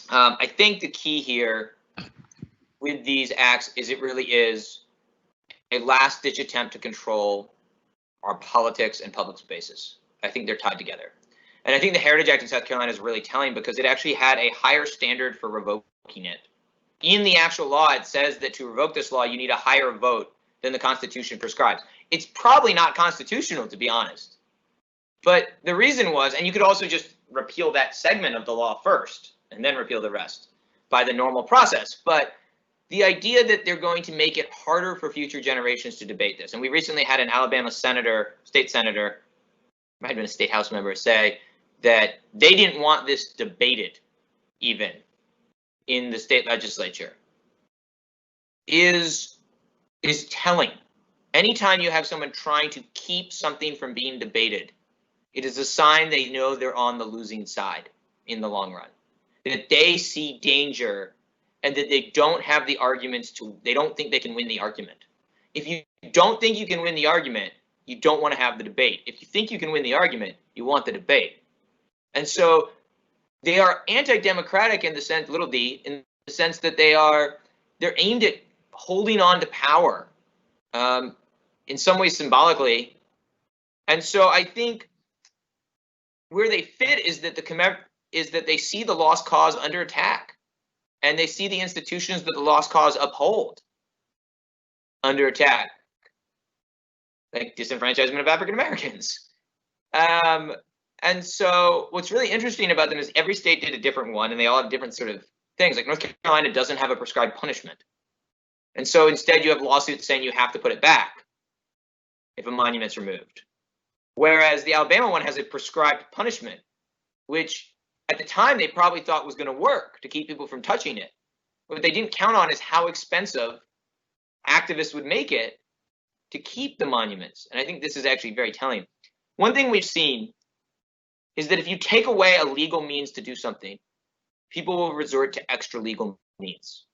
I think the key here with these acts is it really is a last-ditch attempt to control our politics and public spaces. I think they're tied together. And I think the Heritage Act in South Carolina is really telling, because it actually had a higher standard for revoking it. In the actual law, it says that to revoke this law, you need a higher vote than the Constitution prescribes. It's probably not constitutional, to be honest. But the reason was, and you could also just repeal that segment of the law first and then repeal the rest by the normal process. But the idea that they're going to make it harder for future generations to debate this. And we recently had an Alabama state senator, might have been a state house member, say that they didn't want this debated even in the state legislature, is telling. Anytime you have someone trying to keep something from being debated, it is a sign they know they're on the losing side in the long run, that they see danger and that they don't have the arguments they don't think they can win the argument. If you don't think you can win the argument, you don't want to have the debate. If you think you can win the argument, you want the debate. And so they are anti-democratic in the sense, little d, in the sense that they're aimed at holding on to power. In some ways symbolically, And so I think where they fit is that they see the lost cause under attack, and they see the institutions that the lost cause uphold under attack, like disenfranchisement of African Americans. And so what's really interesting about them is every state did a different one, and they all have different sort of things. Like North Carolina doesn't have a prescribed punishment. And so instead you have lawsuits saying you have to put it back if a monument's removed. Whereas the Alabama one has a prescribed punishment, which at the time they probably thought was going to work to keep people from touching it. What they didn't count on is how expensive activists would make it to keep the monuments. And I think this is actually very telling. One thing we've seen is that if you take away a legal means to do something, people will resort to extra legal means.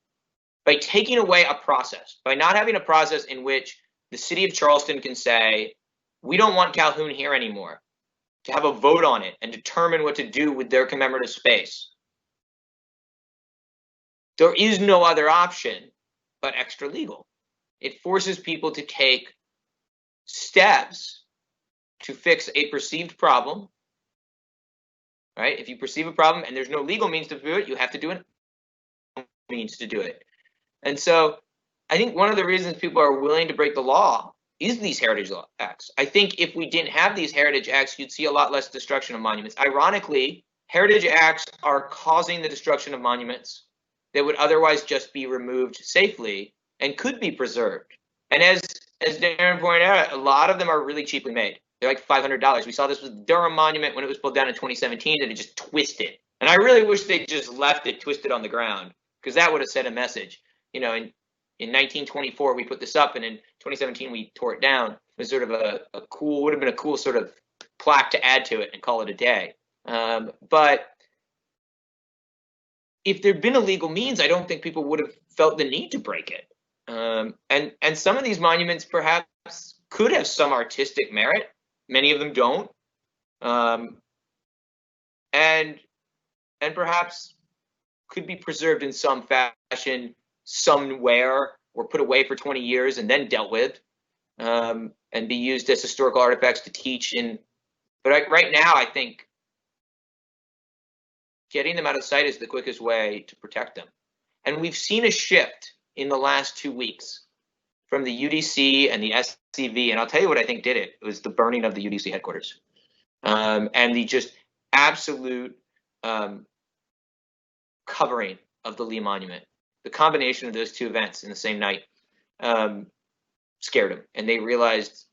By taking away a process, by not having a process in which the city of Charleston can say, we don't want Calhoun here anymore, to have a vote on it and determine what to do with their commemorative space. There is no other option but extra legal. It forces people to take steps to fix a perceived problem. Right? If you perceive a problem and there's no legal means to do it, you have to do an means to do it. And so I think one of the reasons people are willing to break the law is these heritage acts. I think if we didn't have these heritage acts, you'd see a lot less destruction of monuments. Ironically, heritage acts are causing the destruction of monuments that would otherwise just be removed safely and could be preserved. And as Darren pointed out, a lot of them are really cheaply made. They're like $500. We saw this with Durham Monument when it was pulled down in 2017, and it just twisted. And I really wish they just left it twisted on the ground, because that would have sent a message. You know, in 1924 we put this up, and in 2017 we tore it down. It was sort of would have been a cool sort of plaque to add to it and call it a day. But if there'd been a legal means, I don't think people would have felt the need to break it. And some of these monuments perhaps could have some artistic merit. Many of them don't, and perhaps could be preserved in some fashion somewhere, or put away for 20 years and then dealt with, and be used as historical artifacts to teach in. But right now, I think getting them out of sight is the quickest way to protect them. And we've seen a shift in the last 2 weeks from the UDC and the SCV, and I'll tell you what I think did it. It was the burning of the UDC headquarters, and the just absolute covering of the Lee Monument. The combination of those two events in the same night scared them, and they realized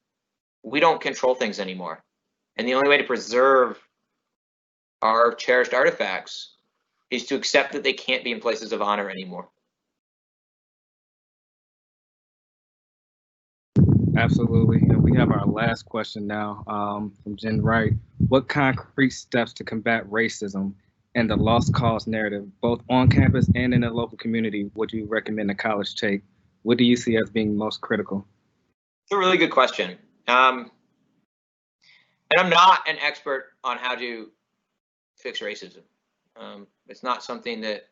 we don't control things anymore. And the only way to preserve our cherished artifacts is to accept that they can't be in places of honor anymore. Absolutely. And we have our last question now from Jen Wright. What concrete steps to combat racism and the lost cause narrative, both on campus and in the local community, would you recommend a college take? What do you see as being most critical? It's a really good question. And I'm not an expert on how to fix racism. It's not something that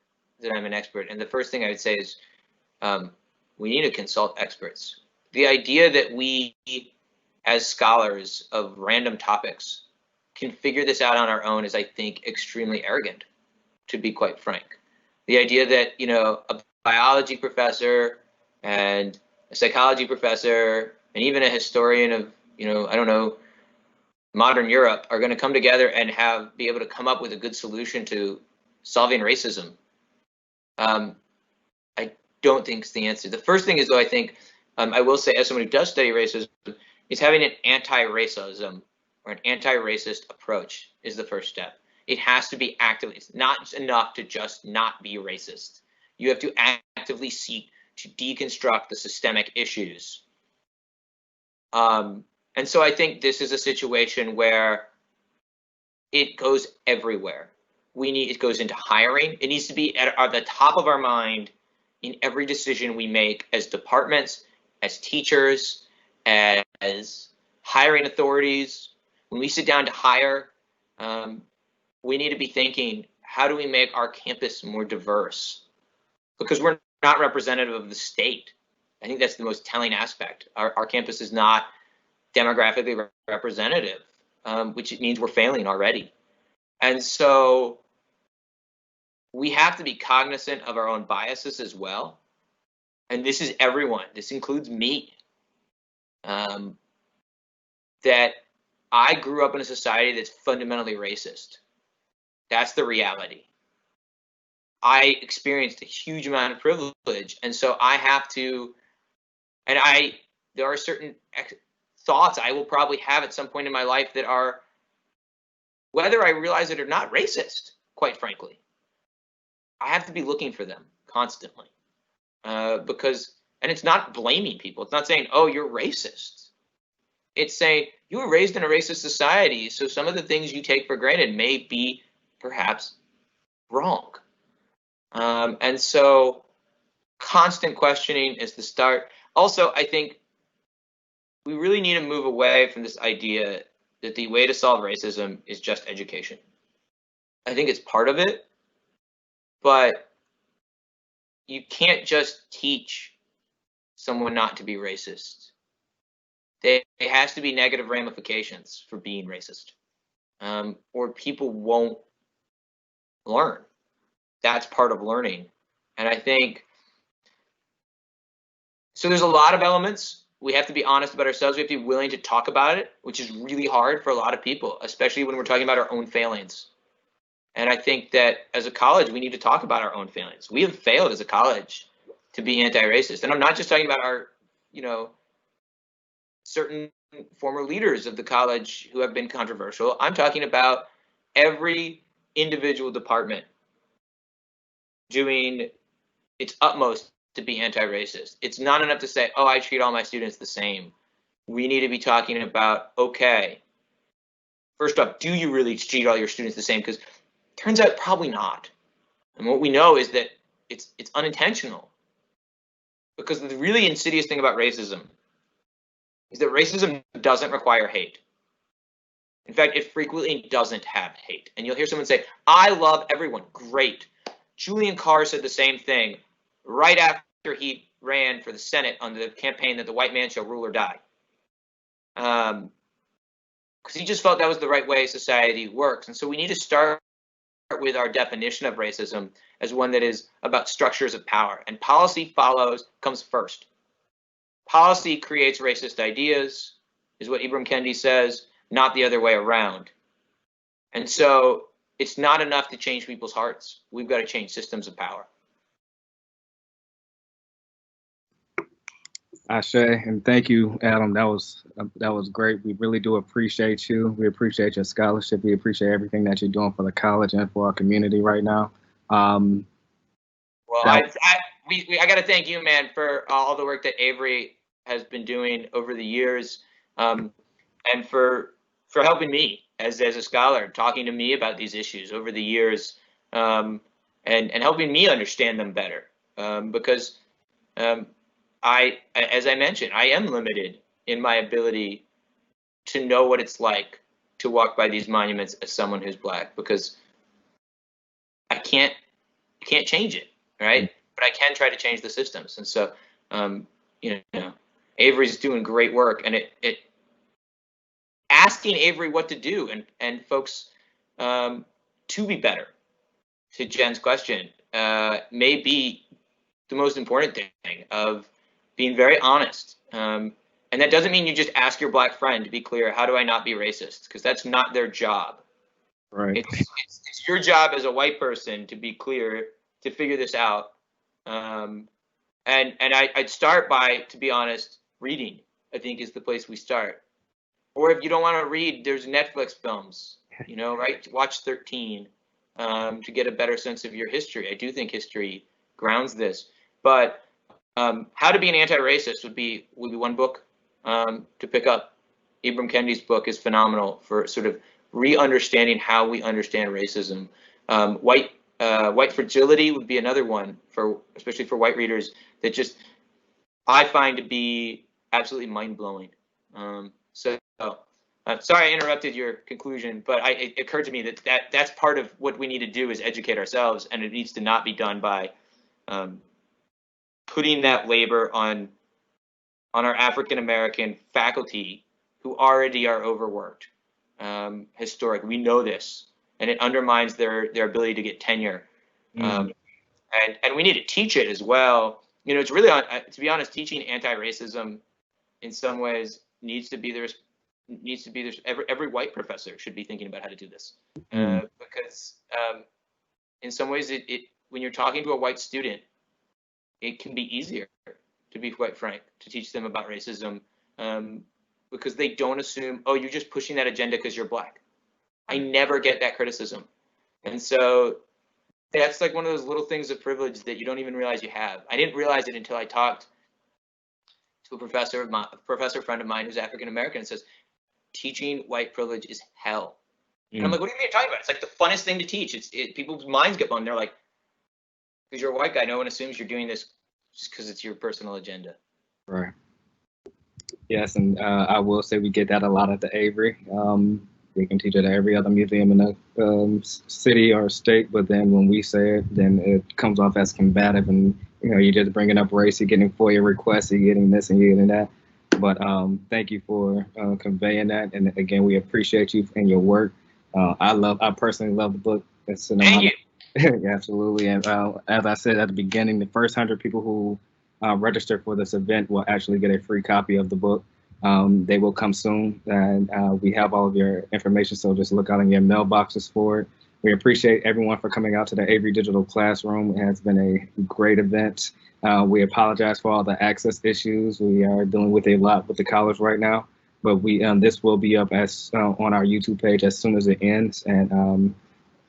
I'm an expert. And the first thing I would say is we need to consult experts. The idea that we, as scholars of random topics, can figure this out on our own is, I think, extremely arrogant, to be quite frank. The idea that, you know, a biology professor and a psychology professor and even a historian of, you know, I don't know, modern Europe are going to come together and be able to come up with a good solution to solving racism, I don't think is the answer. The first thing is, though, I think, I will say, as someone who does study racism, is having an anti-racism or an anti-racist approach is the first step. It has to be actively. It's not enough to just not be racist. You have to actively seek to deconstruct the systemic issues. And so I think this is a situation where it goes everywhere. It goes into hiring. It needs to be at the top of our mind in every decision we make as departments, as teachers, as hiring authorities. When we sit down to hire, we need to be thinking, how do we make our campus more diverse? Because we're not representative of the state. I think that's the most telling aspect. Our campus is not demographically representative, which means we're failing already. And so we have to be cognizant of our own biases as well. And this is everyone. This includes me. That I grew up in a society that's fundamentally racist. That's the reality. I experienced a huge amount of privilege, and so I have to, and there are certain thoughts I will probably have at some point in my life that are, whether I realize it or not, racist, quite frankly. I have to be looking for them constantly, because, and it's not blaming people. It's not saying, oh, you're racist. It's saying you were raised in a racist society, so some of the things you take for granted may be perhaps wrong. And so constant questioning is the start. Also, I think we really need to move away from this idea that the way to solve racism is just education. I think it's part of it, but you can't just teach someone not to be racist. There has to be negative ramifications for being racist, or people won't learn. That's part of learning. And I think, so there's a lot of elements. We have to be honest about ourselves. We have to be willing to talk about it, which is really hard for a lot of people, especially when we're talking about our own failings. And I think that as a college, we need to talk about our own failings. We have failed as a college to be anti-racist. And I'm not just talking about our, certain former leaders of the college who have been controversial. I'm talking about every individual department doing its utmost to be anti-racist. It's not enough to say, oh, I treat all my students the same. We need to be talking about, okay, first off, do you really treat all your students the same? Because it turns out probably not. And what we know is that it's unintentional. Because the really insidious thing about racism is that racism doesn't require hate. In fact, it frequently doesn't have hate. And you'll hear someone say, I love everyone. Great. Julian Carr said the same thing right after he ran for the Senate on the campaign that the white man shall rule or die. Because he just felt that was the right way society works. And so we need to start with our definition of racism as one that is about structures of power. And policy comes first. Policy creates racist ideas, is what Ibram Kendi says, not the other way around. And so it's not enough to change people's hearts. We've got to change systems of power. Ashe, and thank you, Adam. That was great. We really do appreciate you. We appreciate your scholarship. We appreciate everything that you're doing for the college and for our community right now. Well, I got to thank you, man, for all the work that Avery has been doing over the years, and for helping me as a scholar, talking to me about these issues over the years, and helping me understand them better, because as I mentioned, I am limited in my ability to know what it's like to walk by these monuments as someone who's Black, because I can't change it, right? But I can try to change the systems. And so, Avery's doing great work, and it asking Avery what to do and folks to be better, to Jen's question, may be the most important thing of being very honest. And that doesn't mean you just ask your Black friend to be clear, how do I not be racist? Because that's not their job. Right. It's your job as a white person to be clear, to figure this out. And I'd start by, to be honest, reading, I think, is the place we start. Or if you don't want to read, there's Netflix films, right? Watch 13 to get a better sense of your history. I do think history grounds this. But How to Be an Anti-Racist would be one book to pick up. Ibram Kendi's book is phenomenal for sort of re-understanding how we understand racism. White Fragility would be another one, especially for white readers, that just I find to be absolutely mind-blowing. Sorry I interrupted your conclusion, but it occurred to me that's part of what we need to do is educate ourselves, and it needs to not be done by putting that labor on our African-American faculty who already are overworked. Historic, we know this, and it undermines their ability to get tenure. And we need to teach it as well. You know, it's really, to be honest, teaching anti-racism in some ways needs to be there's every white professor should be thinking about how to do this, because in some ways when you're talking to a white student, it can be easier, to be quite frank, to teach them about racism, because they don't assume, oh, you're just pushing that agenda because you're Black. I never get that criticism. And so that's like one of those little things of privilege that you don't even realize you have. I didn't realize it until I talked to a professor friend of mine who's African American, and says, teaching white privilege is hell. And I'm like, what do you mean you're talking about? It's like the funnest thing to teach. People's minds get blown. They're like, because you're a white guy, no one assumes you're doing this just because it's your personal agenda. Right. Yes, and I will say we get that a lot at the Avery. We can teach it at every other museum in the city or state, but then when we say it, then it comes off as combative, and you're just bringing up race, you're getting FOIA requests, you're getting this and you're getting that. But thank you for conveying that, and again, we appreciate you and your work. I personally love the book. Thank you. Yeah, absolutely. And as I said at the beginning, the first 100 people who register for this event will actually get a free copy of the book. They will come soon, and we have all of your information, so just look out in your mailboxes for it. We appreciate everyone for coming out to the Avery Digital Classroom. It has been a great event. We apologize for all the access issues. We are dealing with a lot with the college right now, but this will be up on our YouTube page as soon as it ends, and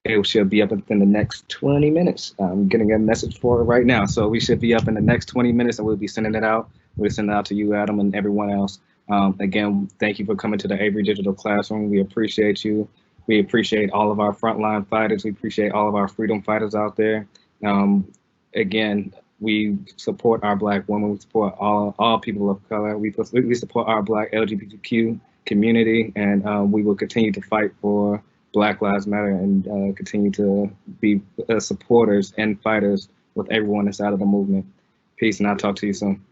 it should be up within the next 20 minutes. I'm getting a message for it right now, so we should be up in the next 20 minutes, and we'll be sending it out. We'll send it out to you, Adam, and everyone else. Again, thank you for coming to the Avery Digital Classroom. We appreciate you. We appreciate all of our frontline fighters. We appreciate all of our freedom fighters out there. Again, we support our Black women. We support all people of color. We support our Black LGBTQ community, and we will continue to fight for Black Lives Matter and continue to be supporters and fighters with everyone inside of the movement. Peace, and I'll talk to you soon.